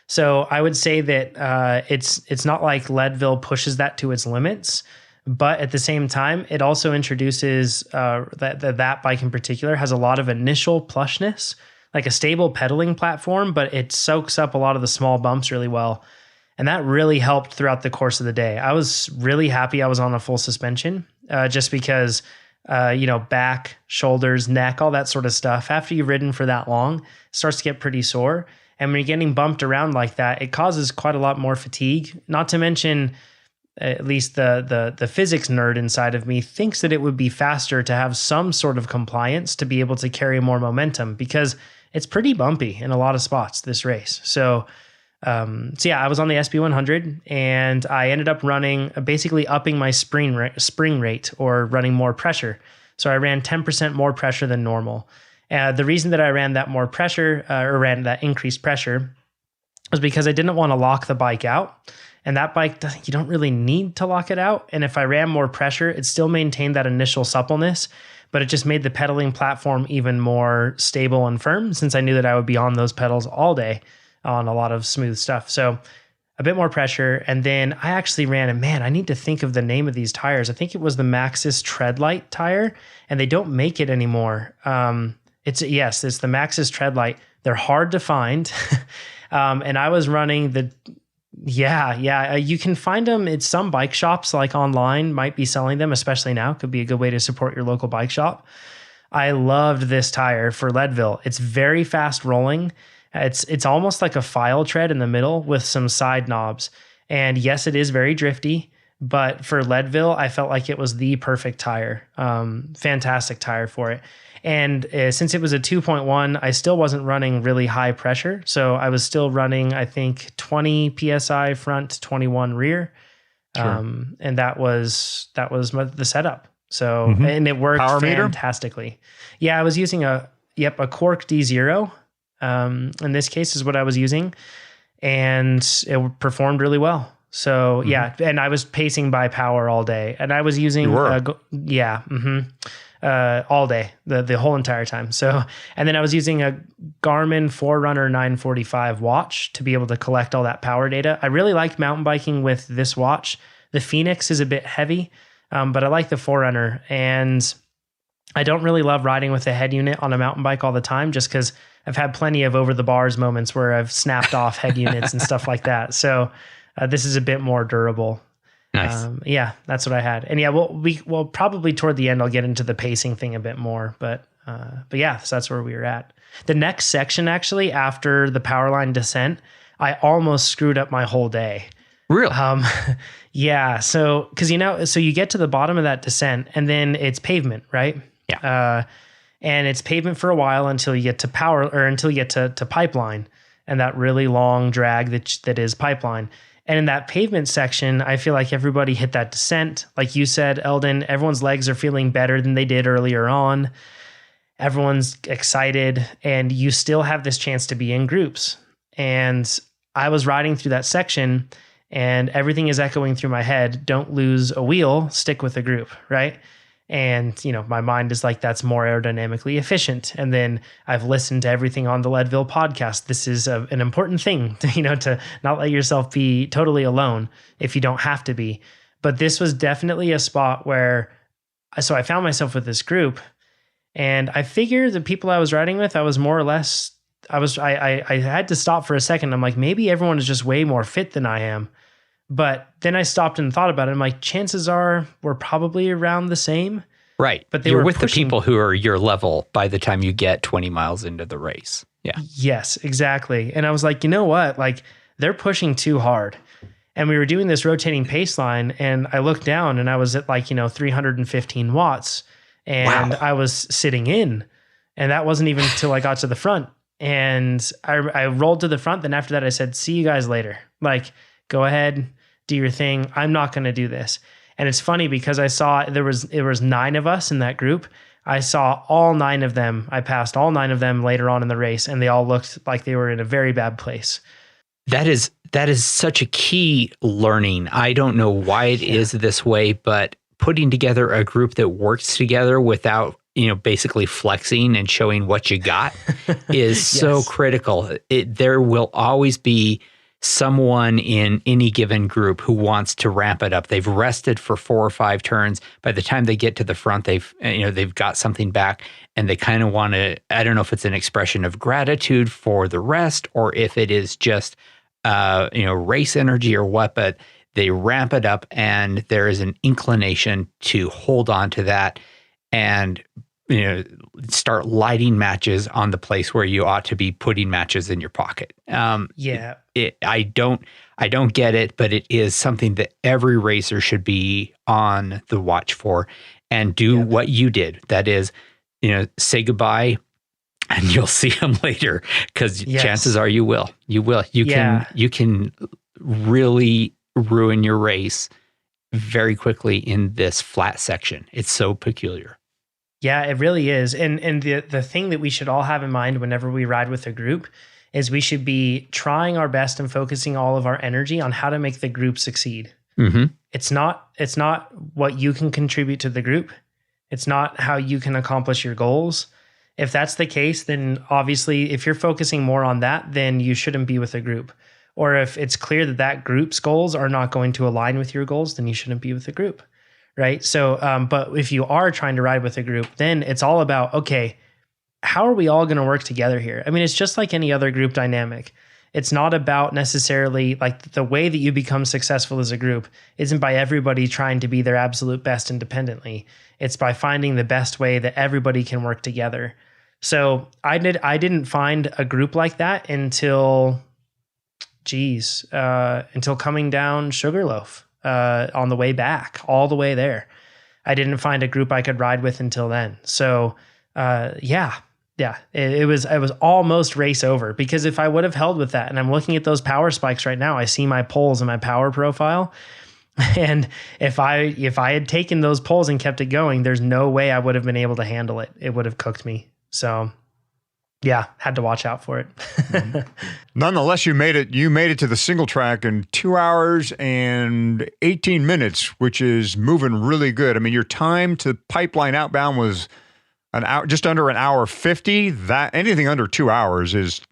So I would say that it's not like Leadville pushes that to its limits, but at the same time, it also introduces that bike in particular has a lot of initial plushness, like a stable pedaling platform, but it soaks up a lot of the small bumps really well. And that really helped throughout the course of the day. I was really happy I was on a full suspension, just because, back, shoulders, neck, all that sort of stuff. After you've ridden for that long, it starts to get pretty sore. And when you're getting bumped around like that, it causes quite a lot more fatigue. Not to mention, at least the physics nerd inside of me thinks that it would be faster to have some sort of compliance to be able to carry more momentum, because it's pretty bumpy in a lot of spots this race. So I was on the SB100 and I ended up running, basically upping my spring rate or running more pressure. So I ran 10% more pressure than normal. The reason that I ran that more pressure or ran that increased pressure was because I didn't want to lock the bike out. And that bike, you don't really need to lock it out. And if I ran more pressure, it still maintained that initial suppleness, but it just made the pedaling platform even more stable and firm, since I knew that I would be on those pedals all day on a lot of smooth stuff. So a bit more pressure. And then I actually ran, and man, I need to think of the name of these tires. I think it was the Maxxis Treadlight tire, and they don't make it anymore. It's the Maxxis Treadlight. They're hard to find. And I was running you can find them. It's some bike shops like online might be selling them, especially now. Could be a good way to support your local bike shop. I loved this tire for Leadville. It's very fast rolling. It's almost like a file tread in the middle with some side knobs. And yes, it is very drifty, but for Leadville, I felt like it was the perfect tire. Fantastic tire for it. And since it was a 2.1, I still wasn't running really high pressure. So I was still running, I think, 20 PSI front, 21 rear. Sure. And that was the setup. So, and it worked Power fantastically. Meter? Yeah, I was using a Quark D0. In this case is what I was using, and it performed really well. So and I was pacing by power all day, and I was using, all day, the whole entire time. So, and then I was using a Garmin Forerunner 945 watch to be able to collect all that power data. I really like mountain biking with this watch. The Phoenix is a bit heavy, but I like the Forerunner, and I don't really love riding with a head unit on a mountain bike all the time, just because I've had plenty of over the bars moments where I've snapped off head units and stuff like that. So this is a bit more durable. Nice. That's what I had. And we'll probably toward the end, I'll get into the pacing thing a bit more, but so that's where we were at. The next section, actually, after the Powerline descent, I almost screwed up my whole day. Really? So, cause so you get to the bottom of that descent and then it's pavement, right? Yeah. And it's pavement for a while until you get to until you get to pipeline, and that really long drag that is pipeline. And in that pavement section, I feel like everybody hit that descent. Like you said, Eldon, everyone's legs are feeling better than they did earlier on. Everyone's excited, and you still have this chance to be in groups. And I was riding through that section, and everything is echoing through my head. Don't lose a wheel, stick with a group, right? And, my mind is like, that's more aerodynamically efficient. And then I've listened to everything on the Leadville podcast. This is an important thing, to not let yourself be totally alone if you don't have to be. But this was definitely a spot where, so I found myself with this group, and I figure the people I was riding with, I was more or less, I had to stop for a second. I'm like, maybe everyone is just way more fit than I am. But then I stopped and thought about it. I'm like, chances are we're probably around the same. Right. But you're with the people who are your level by the time you get 20 miles into the race. Yeah. Yes, exactly. And I was like, you know what? Like, they're pushing too hard. And we were doing this rotating pace line, and I looked down and I was at 315 watts, and I was sitting in, and that wasn't even until I got to the front. And I rolled to the front. Then after that, I said, see you guys later. Like, go ahead, do your thing. I'm not going to do this. And it's funny because I saw it was 9 of us in that group. I saw all 9 of them. I passed all 9 of them later on in the race, and they all looked like they were in a very bad place. That is such a key learning. I don't know why it is this way, but putting together a group that works together without, basically flexing and showing what you got is so critical. There will always be someone in any given group who wants to ramp it up. They've rested for 4 or 5 turns. By the time they get to the front, they've got something back, and they kind of want to, I don't know if it's an expression of gratitude for the rest or if it is just race energy or what, but they ramp it up, and there is an inclination to hold on to that and start lighting matches on the place where you ought to be putting matches in your pocket. I don't get it, but it is something that every racer should be on the watch for and do what you did. That is, say goodbye and you'll see them later, because chances are you will. You can really ruin your race very quickly in this flat section. It's so peculiar. Yeah, it really is. And the thing that we should all have in mind whenever we ride with a group is we should be trying our best and focusing all of our energy on how to make the group succeed. Mm-hmm. It's not what you can contribute to the group. It's not how you can accomplish your goals. If that's the case, then obviously if you're focusing more on that, then you shouldn't be with a group. Or if it's clear that that group's goals are not going to align with your goals, then you shouldn't be with the group. Right. So, but if you are trying to ride with a group, then it's all about, okay, how are we all going to work together here? I mean, it's just like any other group dynamic. It's not about necessarily like the way that you become successful as a group isn't by everybody trying to be their absolute best independently. It's by finding the best way that everybody can work together. So I didn't find a group like that until coming down Sugarloaf. On the way back, all the way there. I didn't find a group I could ride with until then. So, it was almost race over, because if I would have held with that, and I'm looking at those power spikes right now, I see my poles and my power profile. And if I had taken those poles and kept it going, there's no way I would have been able to handle it. It would have cooked me. So yeah, had to watch out for it. Nonetheless, you made it to the single track in 2 hours and 18 minutes, which is moving really good. I mean, your time to pipeline outbound was an hour, just under an hour 50. That anything under 2 hours is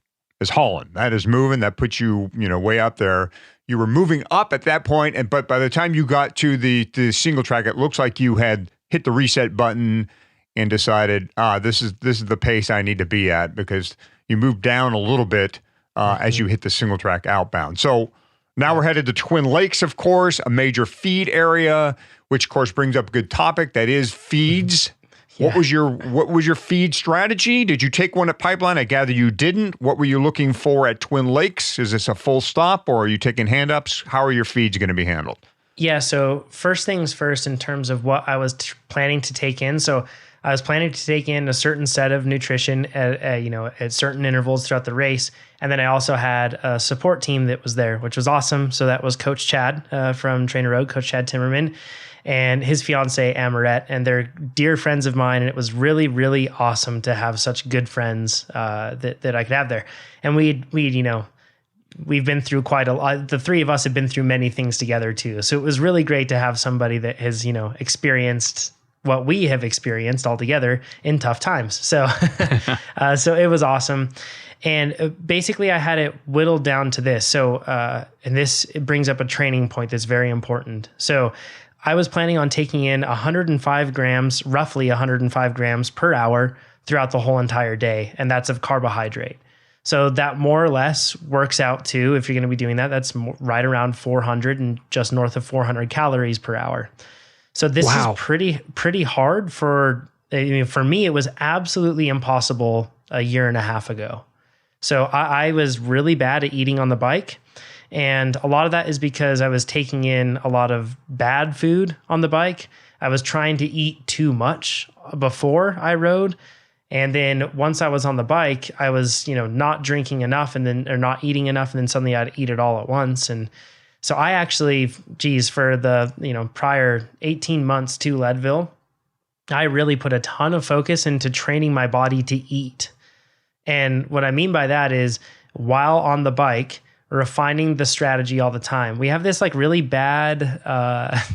hauling. That is moving. That puts you, way up there. You were moving up at that point, but by the time you got to the single track, it looks like you had hit the reset button and decided, this is the pace I need to be at, because you moved down a little bit as you hit the single track outbound. So now we're headed to Twin Lakes, of course, a major feed area, which of course brings up a good topic, that is feeds. Yeah. What was your feed strategy? Did you take one at Pipeline? I gather you didn't. What were you looking for at Twin Lakes? Is this a full stop, or are you taking hand-ups? How are your feeds going to be handled? Yeah, so first things first in terms of what I was planning to take in. So I was planning to take in a certain set of nutrition at certain intervals throughout the race. And then I also had a support team that was there, which was awesome. So that was Coach Chad from TrainerRoad, Coach Chad Timmerman, and his fiance Amarette, and they're dear friends of mine. And it was really, really awesome to have such good friends that I could have there. And we've been through quite a lot. The three of us have been through many things together too. So it was really great to have somebody that has, experienced what we have experienced all together in tough times. So, so it was awesome. And basically I had it whittled down to this. So, and it brings up a training point that's very important. So I was planning on taking in roughly 105 grams per hour throughout the whole entire day. And that's of carbohydrate. So that more or less works out to, if you're going to be doing that, that's right around 400 and just north of 400 calories per hour. So this is pretty hard for me. It was absolutely impossible a year and a half ago. So I was really bad at eating on the bike. And a lot of that is because I was taking in a lot of bad food on the bike. I was trying to eat too much before I rode. And then once I was on the bike, I was, not drinking enough or not eating enough. And then suddenly I'd eat it all at once. And so I actually, for the, prior 18 months to Leadville, I really put a ton of focus into training my body to eat. And what I mean by that is while on the bike, refining the strategy all the time. We have this like really bad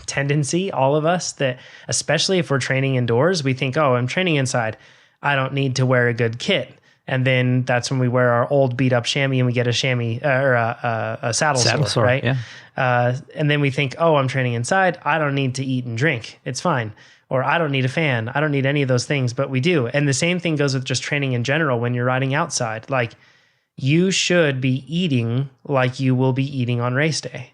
tendency, all of us, that especially if we're training indoors, we think, oh, I'm training inside, I don't need to wear a good kit. And then that's when we wear our old beat up chamois and we get a chamois or a saddle sore, right? Yeah. And then we think, oh, I'm training inside, I don't need to eat and drink, it's fine. Or I don't need a fan, I don't need any of those things, but we do. And the same thing goes with just training in general when you're riding outside. Like, you should be eating like you will be eating on race day,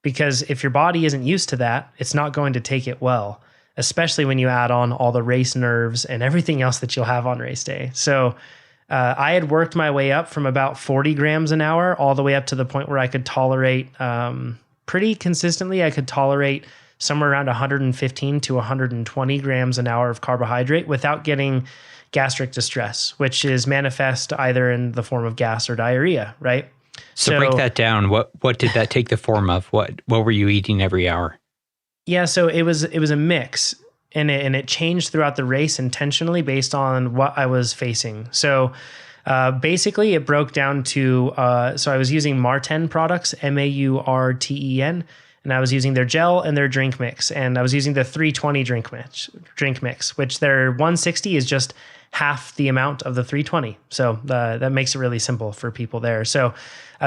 because if your body isn't used to that, it's not going to take it well, especially when you add on all the race nerves and everything else that you'll have on race day. So I had worked my way up from about 40 grams an hour all the way up to the point where I could tolerate pretty consistently. I could tolerate somewhere around 115 to 120 grams an hour of carbohydrate without getting gastric distress, which is manifest either in the form of gas or diarrhea, right? So break that down. What did that take the form of? What were you eating every hour? Yeah, so it was a mix, and it changed throughout the race intentionally based on what I was facing. So basically, it broke down to so I was using Marten products, Maurten, and I was using their gel and their drink mix, and I was using the 320 drink mix, which their 160 is just half the amount of the 320. So that makes it really simple for people there. So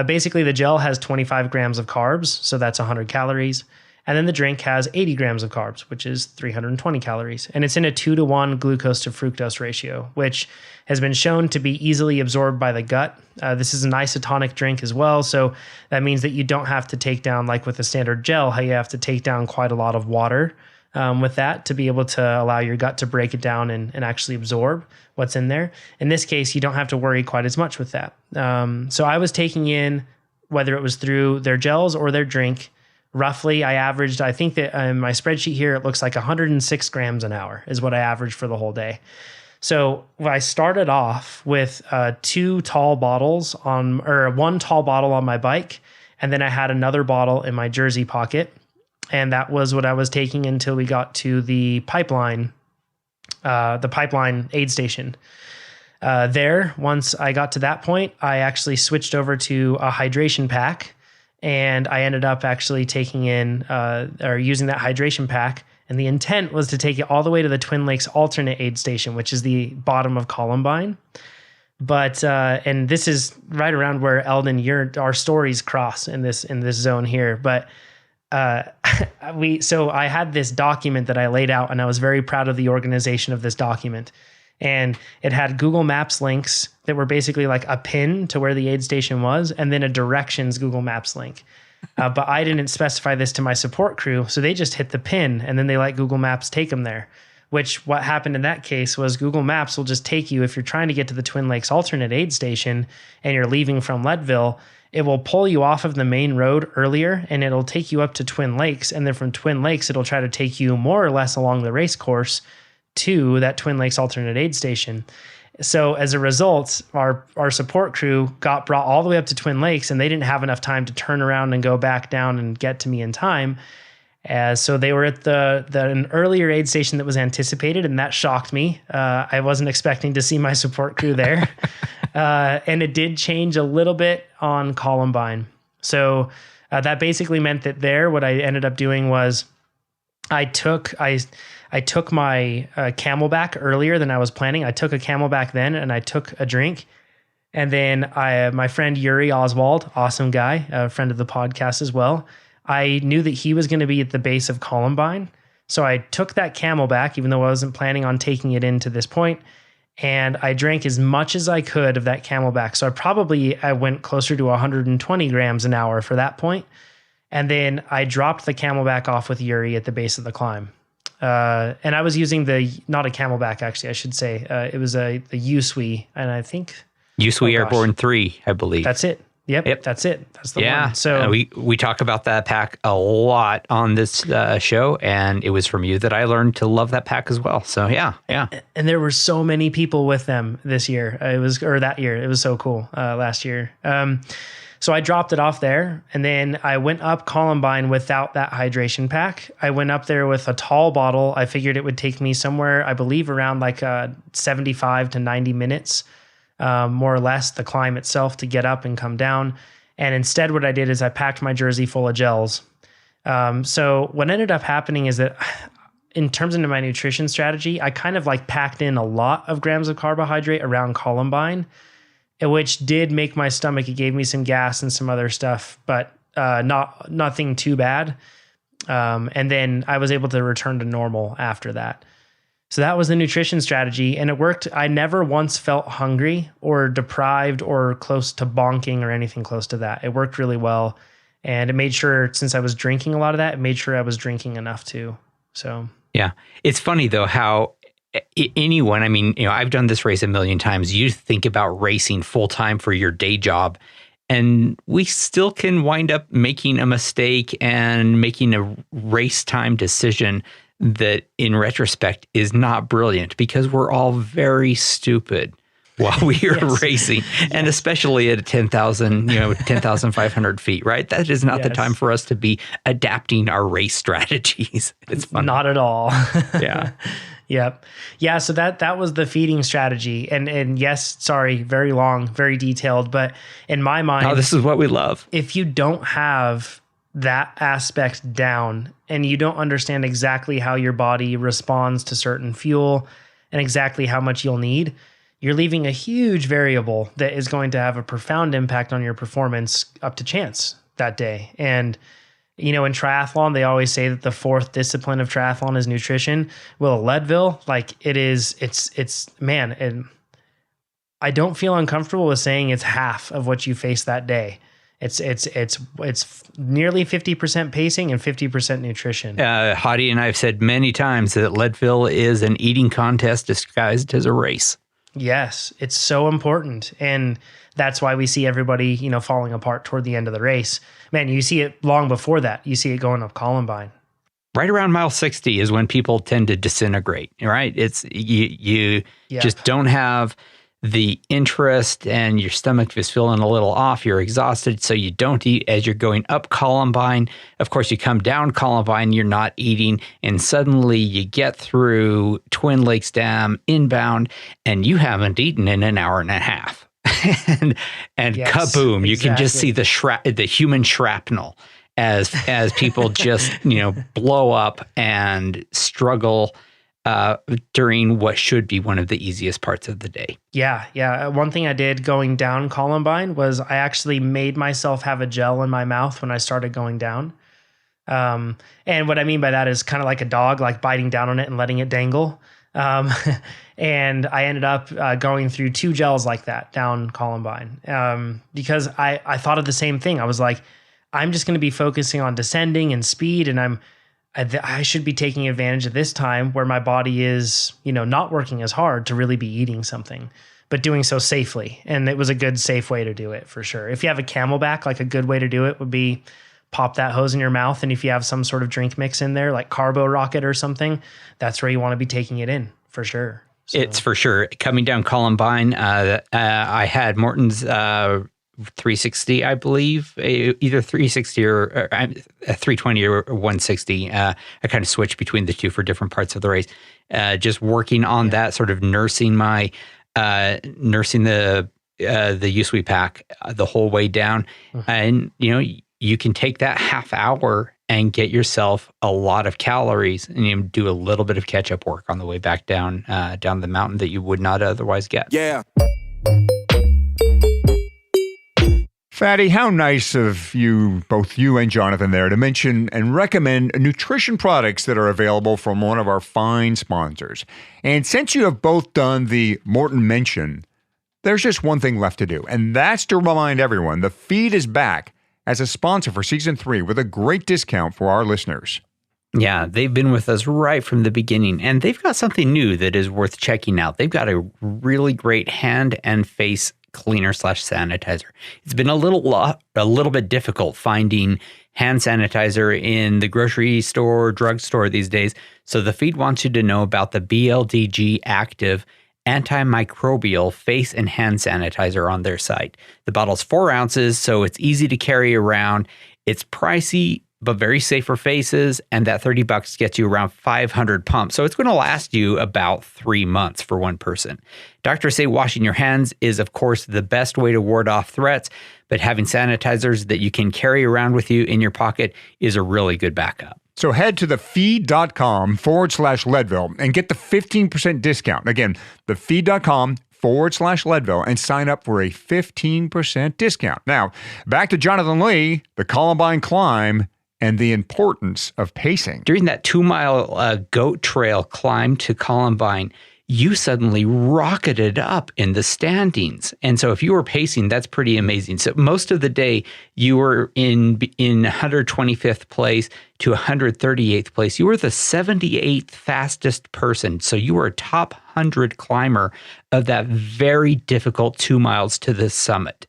basically the gel has 25 grams of carbs, so that's 100 calories. And then the drink has 80 grams of carbs, which is 320 calories. And it's in a 2-to-1 glucose to fructose ratio, which has been shown to be easily absorbed by the gut. This is an isotonic drink as well. So that means that you don't have to take down, like with a standard gel, how you have to take down quite a lot of water with that to be able to allow your gut to break it down and actually absorb what's in there. In this case, you don't have to worry quite as much with that. So I was taking in, whether it was through their gels or their drink, roughly I averaged, I think that in my spreadsheet here, it looks like 106 grams an hour is what I averaged for the whole day. So I started off with 2 tall bottles or 1 tall bottle on my bike. And then I had another bottle in my jersey pocket. And that was what I was taking until we got to the pipeline aid station. Once I got to that point, I actually switched over to a hydration pack, and I ended up actually taking in or using that hydration pack. And the intent was to take it all the way to the Twin Lakes alternate aid station, which is the bottom of Columbine. But and this is right around where Eldon, our stories cross in this zone here. But so I had this document that I laid out, and I was very proud of the organization of this document. And it had Google Maps links that were basically like a pin to where the aid station was, and then a directions Google Maps link. But I didn't specify this to my support crew, so they just hit the pin, and then they let Google Maps take them there. Which what happened in that case was Google Maps will just take you, if you're trying to get to the Twin Lakes alternate aid station and you're leaving from Leadville, it will pull you off of the main road earlier, and it'll take you up to Twin Lakes. And then from Twin Lakes, it'll try to take you more or less along the race course to that Twin Lakes alternate aid station. So as a result, our support crew got brought all the way up to Twin Lakes, and they didn't have enough time to turn around and go back down and get to me in time. So they were at an earlier aid station that was anticipated, and that shocked me. I wasn't expecting to see my support crew there. And it did change a little bit on Columbine. So that basically meant that what I ended up doing was I took my Camelback earlier than I was planning. I took a Camelback then, and I took a drink. And then my friend Yuri Oswald, awesome guy, a friend of the podcast as well, I knew that he was going to be at the base of Columbine. So I took that Camelback, even though I wasn't planning on taking it in to this point, and I drank as much as I could of that Camelback. So I went closer to 120 grams an hour for that point. And then I dropped the Camelback off with Yuri at the base of the climb. And I was using not a Camelback, actually, I should say. It was the USWE, and I think... USWE Airborne 3, I believe. That's it. Yep, that's it. That's the one. So we talk about that pack a lot on this show, and it was from you that I learned to love that pack as well. So yeah. And there were so many people with them this year. That year. It was so cool last year. So I dropped it off there, and then I went up Columbine without that hydration pack. I went up there with a tall bottle. I figured it would take me somewhere, I believe, around like 75 to 90 minutes. More or less the climb itself to get up and come down. And instead, what I did is I packed my jersey full of gels. So what ended up happening is that in terms of my nutrition strategy, I kind of like packed in a lot of grams of carbohydrate around Columbine, which did make my stomach. It gave me some gas and some other stuff, but nothing too bad. And then I was able to return to normal after that. So that was the nutrition strategy, and it worked. I never once felt hungry or deprived or close to bonking or anything close to that. It worked really well, and it made sure, since I was drinking a lot of that, it made sure I was drinking enough too. So yeah, it's funny though how anyone, I mean, I've done this race a million times. You think about racing full time for your day job, and we still can wind up making a mistake and making a race time decision that in retrospect is not brilliant, because we're all very stupid while we are racing, and especially at 10,500 feet, right? That is not the time for us to be adapting our race strategies. It's fun. Not at all. Yeah. Yep. Yeah. So that was the feeding strategy. And yes, sorry, very long, very detailed, but in my mind, oh, this is what we love. If you don't have that aspect down and you don't understand exactly how your body responds to certain fuel and exactly how much you'll need, you're leaving a huge variable that is going to have a profound impact on your performance up to chance that day. And, in triathlon, they always say that the fourth discipline of triathlon is nutrition. Well, at Leadville, man, and I don't feel uncomfortable with saying it's half of what you face that day. It's nearly 50% pacing and 50% nutrition. Hadi and I have said many times that Leadville is an eating contest disguised as a race. Yes, it's so important. And that's why we see everybody, falling apart toward the end of the race. Man, you see it long before that. You see it going up Columbine. Right around mile 60 is when people tend to disintegrate, right? It's you just don't have the interest, and your stomach is feeling a little off. You're exhausted, so you don't eat as you're going up Columbine. Of course, you come down Columbine, you're not eating, and suddenly you get through Twin Lakes Dam inbound, and you haven't eaten in an hour and a half. and yes, kaboom! You can just see the human shrapnel as people just blow up and struggle during what should be one of the easiest parts of the day. Yeah. One thing I did going down Columbine was I actually made myself have a gel in my mouth when I started going down. And what I mean by that is kind of like a dog, like biting down on it and letting it dangle. And I ended up going through 2 gels like that down Columbine because I thought of the same thing. I was like, I'm just going to be focusing on descending and speed, and I should be taking advantage of this time where my body is, not working as hard to really be eating something, but doing so safely. And it was a good, safe way to do it for sure. If you have a Camelback, like a good way to do it would be pop that hose in your mouth. And if you have some sort of drink mix in there, like Carbo Rocket or something, that's where you want to be taking it in for sure. So. It's for sure. Coming down Columbine, I had Morton's 360, I believe, either 360 or 320 or 160. I kind of switched between the two for different parts of the race. Just working on that, sort of nursing the USWE pack the whole way down. Mm-hmm. And you can take that half hour and get yourself a lot of calories, and you do a little bit of catch-up work on the way back down the mountain that you would not otherwise get. Yeah. Fatty, how nice of you, both you and Jonathan there, to mention and recommend nutrition products that are available from one of our fine sponsors. And since you have both done the Morton mention, there's just one thing left to do, and that's to remind everyone the feed is back as a sponsor for Season 3 with a great discount for our listeners. Yeah, they've been with us right from the beginning, and they've got something new that is worth checking out. They've got a really great hand and face cleaner / sanitizer. It's been a little bit difficult finding hand sanitizer in the grocery store, drugstore these days. So the feed wants you to know about the BLDG Active antimicrobial face and hand sanitizer on their site. The bottle's 4 ounces, so it's easy to carry around. It's pricey, but very safe for faces. And that $30 gets you around 500 pumps. So it's going to last you about 3 months for one person. Doctors say washing your hands is, of course, the best way to ward off threats, but having sanitizers that you can carry around with you in your pocket is a really good backup. So head to thefeed.com/Leadville and get the 15% discount. Again, thefeed.com/Leadville and sign up for a 15% discount. Now, back to Jonathan Lee, the Columbine climb, and the importance of pacing. During that 2-mile goat trail climb to Columbine, you suddenly rocketed up in the standings. And so if you were pacing, that's pretty amazing. So most of the day, you were in 125th place to 138th place. You were the 78th fastest person. So you were a top 100 climber of that very difficult 2 miles to the summit.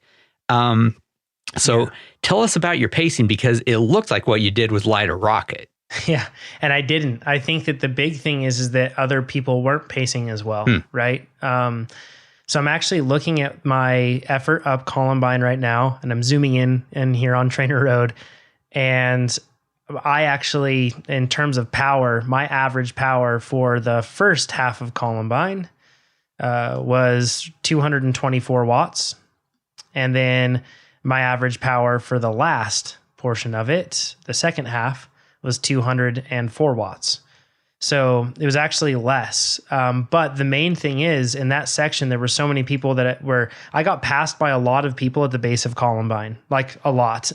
Tell us about your pacing, because it looked like what you did was light a rocket. Yeah. And I didn't. I think that the big thing is that other people weren't pacing as well, right? So I'm actually looking at my effort up Columbine right now, and I'm zooming in here on TrainerRoad. And I actually, in terms of power, my average power for the first half of Columbine was 224 watts. And then my average power for the last portion of it, the second half, was 204 watts. So it was actually less. But the main thing is, in that section, there were so many people I got passed by a lot of people at the base of Columbine, like a lot.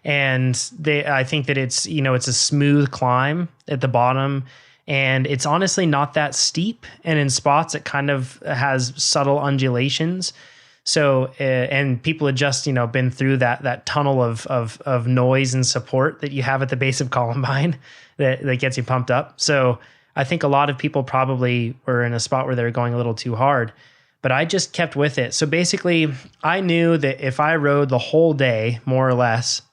And I think that it's a smooth climb at the bottom, and it's honestly not that steep. And in spots, it kind of has subtle undulations. So, and people had just, been through that tunnel of noise and support that you have at the base of Columbine that gets you pumped up. So I think a lot of people probably were in a spot where they were going a little too hard, but I just kept with it. So basically, I knew that if I rode the whole day, more or less,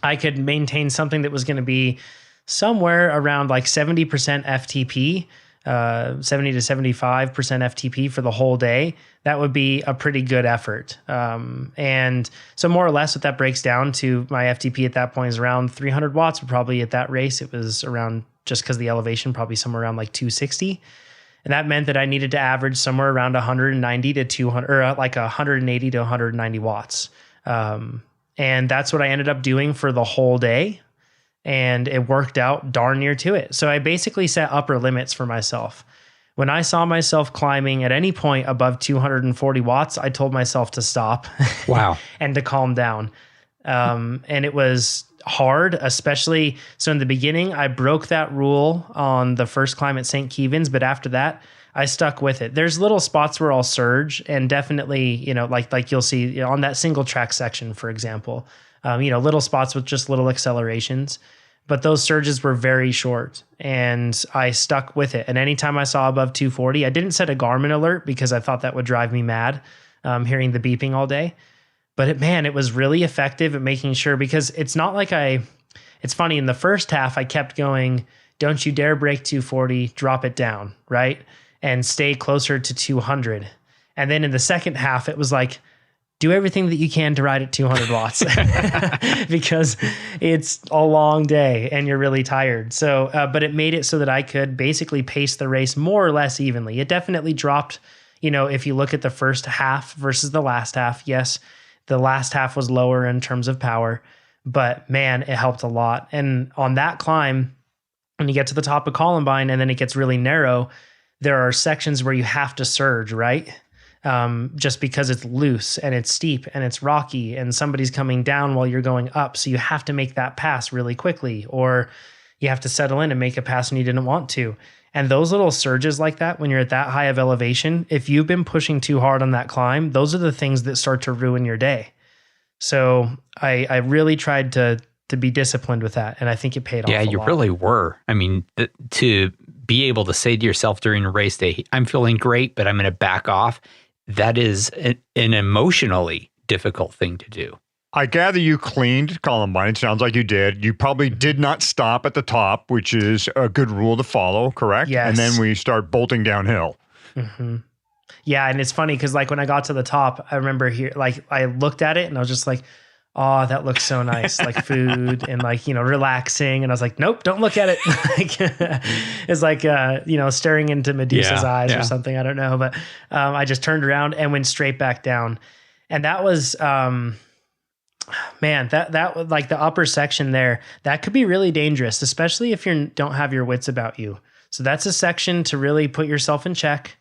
I could maintain something that was going to be somewhere around like 70% FTP, 70 to 75% FTP for the whole day. That would be a pretty good effort. And so more or less what that breaks down to, my FTP at that point is around 300 watts, but probably at that race, it was around, just because the elevation, probably somewhere around like 260. And that meant that I needed to average somewhere around 190 to 200, or like 180 to 190 watts. And that's what I ended up doing for the whole day. And it worked out darn near to it. So I basically set upper limits for myself. When I saw myself climbing at any point above 240 watts, I told myself to stop. Wow. And to calm down. And it was hard, especially. So in the beginning, I broke that rule on the first climb at St. Kevin's, but after that, I stuck with it. There's little spots where I'll surge, and definitely, like you'll see on that single track section, for example, little spots with just little accelerations, but those surges were very short, and I stuck with it. And anytime I saw above 240, I didn't set a Garmin alert because I thought that would drive me mad, hearing the beeping all day. But it was really effective at making sure, because it's not like it's funny, in the first half, I kept going, don't you dare break 240, drop it down, right? And stay closer to 200. And then in the second half, it was like, do everything that you can to ride at 200 watts because it's a long day and you're really tired. So, but it made it so that I could basically pace the race more or less evenly. It definitely dropped, if you look at the first half versus the last half, yes, the last half was lower in terms of power, but man, it helped a lot. And on that climb, when you get to the top of Columbine and then it gets really narrow, there are sections where you have to surge, right? Just because it's loose and it's steep and it's rocky and somebody's coming down while you're going up. So you have to make that pass really quickly, or you have to settle in and make a pass and you didn't want to. And those little surges like that, when you're at that high of elevation, if you've been pushing too hard on that climb, those are the things that start to ruin your day. So I really tried to be disciplined with that. And I think it paid off. Yeah, you really were. I mean, to be able to say to yourself during a race day, I'm feeling great, but I'm going to back off. That is an emotionally difficult thing to do. I gather you cleaned Columbine. It sounds like you did. You probably did not stop at the top, which is a good rule to follow, correct? Yes. And then we start bolting downhill. Mm-hmm. Yeah, and it's funny because like when I got to the top, I remember I looked at it and I was just like, oh, that looks so nice, like food and like, relaxing. And I was like, nope, don't look at it. Like, it's like, staring into Medusa's eyes or something. I don't know. But I just turned around and went straight back down. And that was, man, that like the upper section there, that could be really dangerous, especially if you don't have your wits about you. So that's a section to really put yourself in check.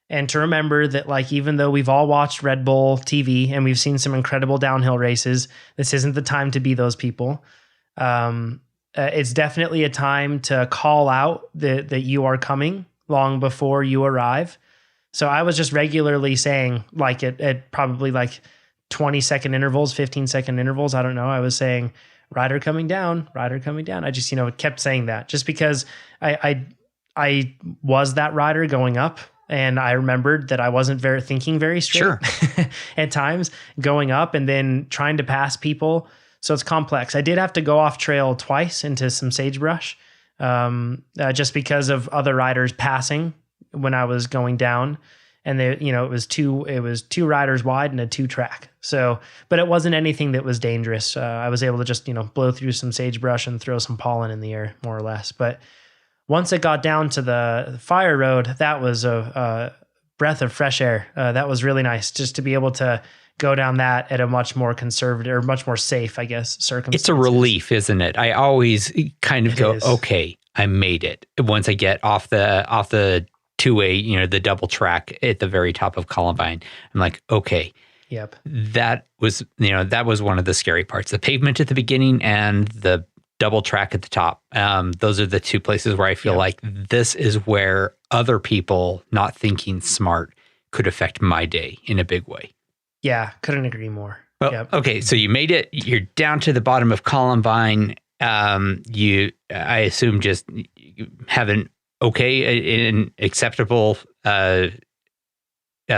And to remember that, like, even though we've all watched Red Bull TV and we've seen some incredible downhill races, this isn't the time to be those people. It's definitely a time to call out that you are coming long before you arrive. So I was just regularly saying, like, at probably like 20-second intervals, 15-second intervals, I don't know. I was saying, rider coming down, rider coming down. I just, kept saying that just because I was that rider going up. And I remembered that I wasn't thinking very straight at times going up and then trying to pass people. So it's complex. I did have to go off trail twice into some sagebrush just because of other riders passing when I was going down. And they, it was two riders wide and a 2-track. So, but it wasn't anything that was dangerous. I was able to just, blow through some sagebrush and throw some pollen in the air, more or less. But once it got down to the fire road, that was a breath of fresh air. That was really nice just to be able to go down that at a much more conservative or much more safe, I guess, circumstances. It's a relief, isn't it? I always kind of go, okay, I made it. Once I get off the 2A, the double track at the very top of Columbine, I'm like, okay. Yep. That was one of the scary parts. The pavement at the beginning and the double track at the top. Those are the two places where I feel like this is where other people not thinking smart could affect my day in a big way. Yeah, couldn't agree more. Well, okay, so you made it. You're down to the bottom of Columbine. I assume just have an acceptable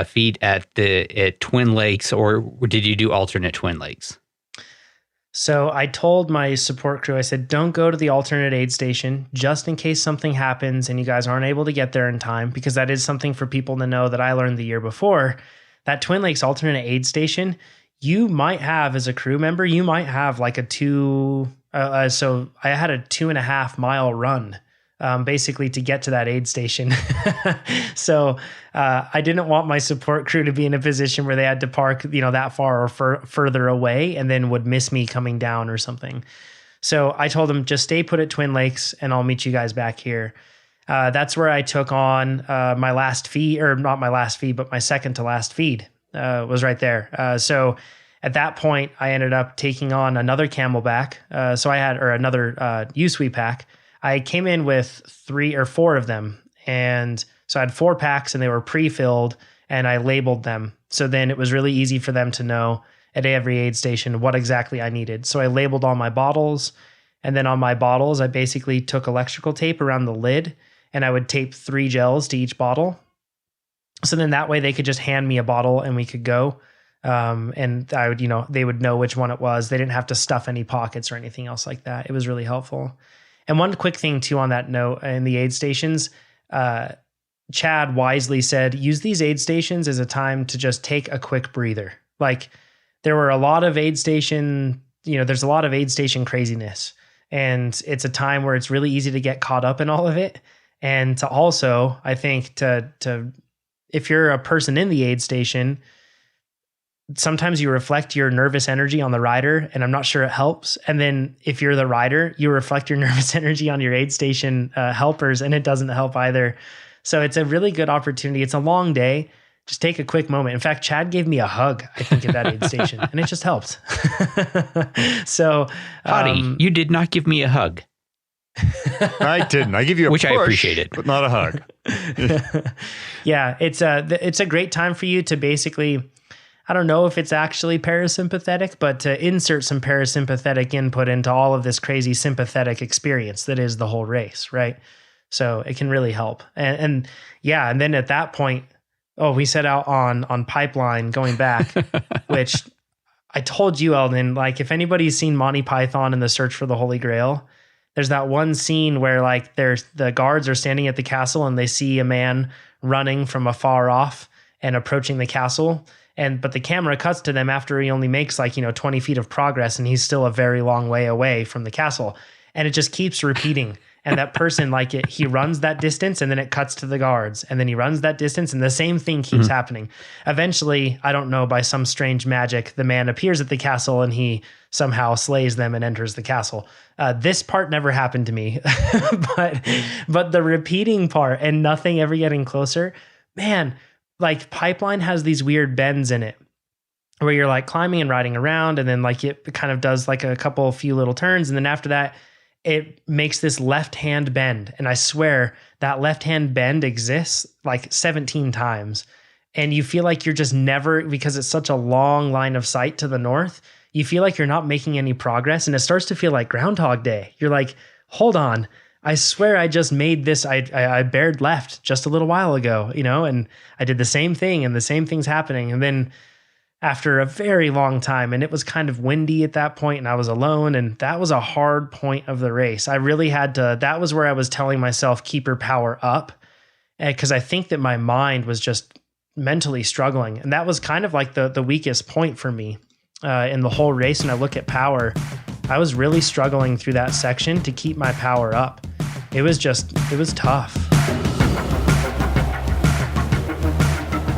feed at Twin Lakes, or did you do alternate Twin Lakes? So I told my support crew, I said, don't go to the alternate aid station just in case something happens and you guys aren't able to get there in time, because that is something for people to know that I learned the year before. That Twin Lakes alternate aid station, you might have, as a crew member, you might have like so I had a 2.5 mile run basically to get to that aid station. So I didn't want my support crew to be in a position where they had to park, that far or further away and then would miss me coming down or something. So I told them, just stay put at Twin Lakes and I'll meet you guys back here. That's where I took on my last feed, or not my last feed, but my second to last feed was right there. So at that point, I ended up taking on another Camelback. Another USWE pack. I came in with 3 or 4 of them. And so I had 4 packs and they were pre-filled and I labeled them. So then it was really easy for them to know at every aid station what exactly I needed. So I labeled all my bottles. And then on my bottles, I basically took electrical tape around the lid and I would tape 3 gels to each bottle. So then that way they could just hand me a bottle and we could go. And I would, they would know which one it was. They didn't have to stuff any pockets or anything else like that. It was really helpful. And one quick thing too on that note, in the aid stations, Chad wisely said, use these aid stations as a time to just take a quick breather. Like there were a lot of aid station, there's a lot of aid station craziness, and it's a time where it's really easy to get caught up in all of it. And to also, I think to if you're a person in the aid station, sometimes you reflect your nervous energy on the rider, and I'm not sure it helps. And then if you're the rider, you reflect your nervous energy on your aid station helpers, and it doesn't help either. So it's a really good opportunity. It's a long day. Just take a quick moment. In fact, Chad gave me a hug, I think, at that aid station, and it just helped. So, Hottie, you did not give me a hug. I didn't. I give you a which push, I appreciated, but not a hug. Yeah, it's a great time for you to basically, I don't know if it's actually parasympathetic, but to insert some parasympathetic input into all of this crazy sympathetic experience that is the whole race, right? So it can really help. And then at that point, we set out on Pipeline going back, which I told you, Eldon, like if anybody's seen Monty Python and the Search for the Holy Grail, there's that one scene where like the guards are standing at the castle and they see a man running from afar off and approaching the castle. But the camera cuts to them after he only makes 20 feet of progress, and he's still a very long way away from the castle. And it just keeps repeating. And that person, he runs that distance and then it cuts to the guards, and then he runs that distance and the same thing keeps happening. Eventually, I don't know, by some strange magic, the man appears at the castle and he somehow slays them and enters the castle. This part never happened to me, but the repeating part and nothing ever getting closer, man, Pipeline has these weird bends in it where you're climbing and riding around, and then it kind of does a few little turns. And then after that, it makes this left hand bend. And I swear that left hand bend exists 17 times. And you feel like you're just never, because it's such a long line of sight to the north, you feel like you're not making any progress. And it starts to feel like Groundhog Day. You're like, hold on, I swear I just made this. I bared left just a little while ago, and I did the same thing and the same thing's happening. And then after a very long time, and it was kind of windy at that point, and I was alone, and that was a hard point of the race. I really had to, that was where I was telling myself, keep your power up, because I think that my mind was just mentally struggling. And that was kind of the weakest point for me in the whole race. And I look at power, I was really struggling through that section to keep my power up. It was tough.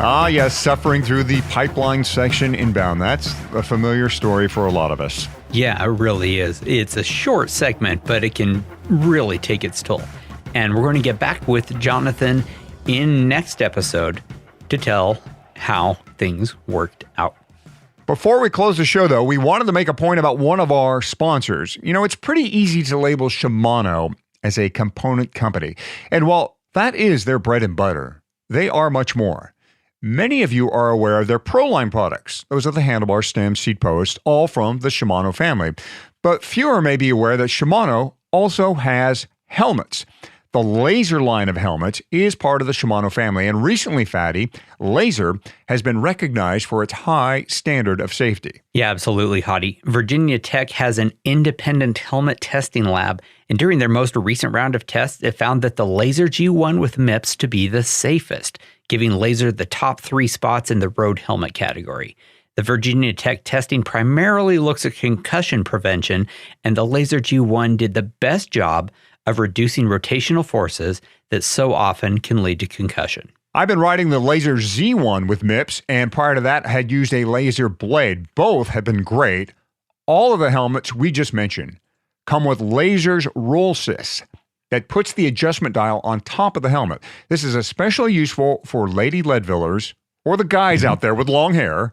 Ah, yes, suffering through the pipeline section inbound. That's a familiar story for a lot of us. Yeah, it really is. It's a short segment, but it can really take its toll. And we're going to get back with Jonathan in next episode to tell how things worked out. Before we close the show, though, we wanted to make a point about one of our sponsors. It's pretty easy to label Shimano as a component company. And while that is their bread and butter, they are much more. Many of you are aware of their ProLine products. Those are the handlebar, stem, seat posts, all from the Shimano family. But fewer may be aware that Shimano also has helmets. The Laser line of helmets is part of the Shimano family, and recently, Fatty, Laser has been recognized for its high standard of safety. Yeah, absolutely, Hottie. Virginia Tech has an independent helmet testing lab, and during their most recent round of tests, it found that the Laser G1 with MIPS to be the safest, giving Laser the top 3 spots in the road helmet category. The Virginia Tech testing primarily looks at concussion prevention, and the Laser G1 did the best job of reducing rotational forces that so often can lead to concussion. I've been riding the Laser Z1 with MIPS, and prior to that, had used a Laser Blade. Both have been great. All of the helmets we just mentioned come with Laser's Roll Assist that puts the adjustment dial on top of the helmet. This is especially useful for lady Leadvillers or the guys out there with long hair,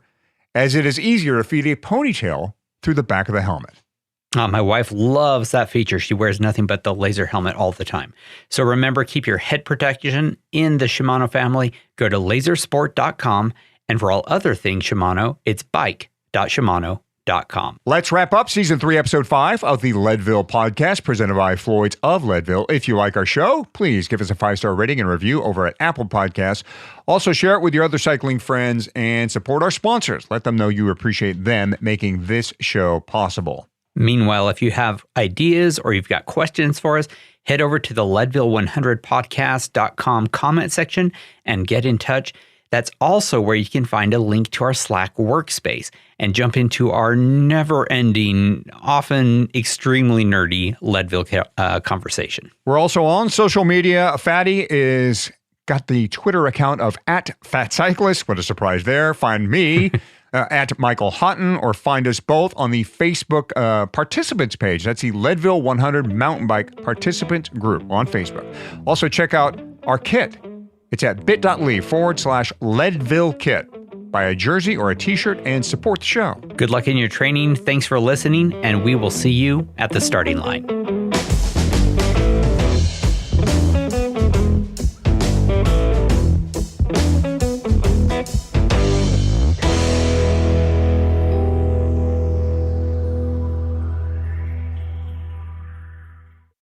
as it is easier to feed a ponytail through the back of the helmet. My wife loves that feature. She wears nothing but the Laser helmet all the time. So remember, keep your head protection in the Shimano family. Go to lasersport.com. And for all other things Shimano, it's bike.shimano.com. Let's wrap up Season 3, Episode 5 of the Leadville podcast, presented by Floyd's of Leadville. If you like our show, please give us a 5-star rating and review over at Apple Podcasts. Also, share it with your other cycling friends and support our sponsors. Let them know you appreciate them making this show possible. Meanwhile, if you have ideas or you've got questions for us, head over to the Leadville100podcast.com comment section and get in touch. That's also where you can find a link to our Slack workspace and jump into our never-ending, often extremely nerdy Leadville conversation. We're also on social media. Fatty is got the Twitter account of @FatCyclist. What a surprise there. Find me at Michael Houghton, or find us both on the Facebook participants page. That's the Leadville 100 Mountain Bike Participant Group on Facebook. Also, check out our kit. It's at bit.ly/Leadville Kit. Buy a jersey or a t-shirt and support the show. Good luck in your training. Thanks for listening, and we will see you at the starting line.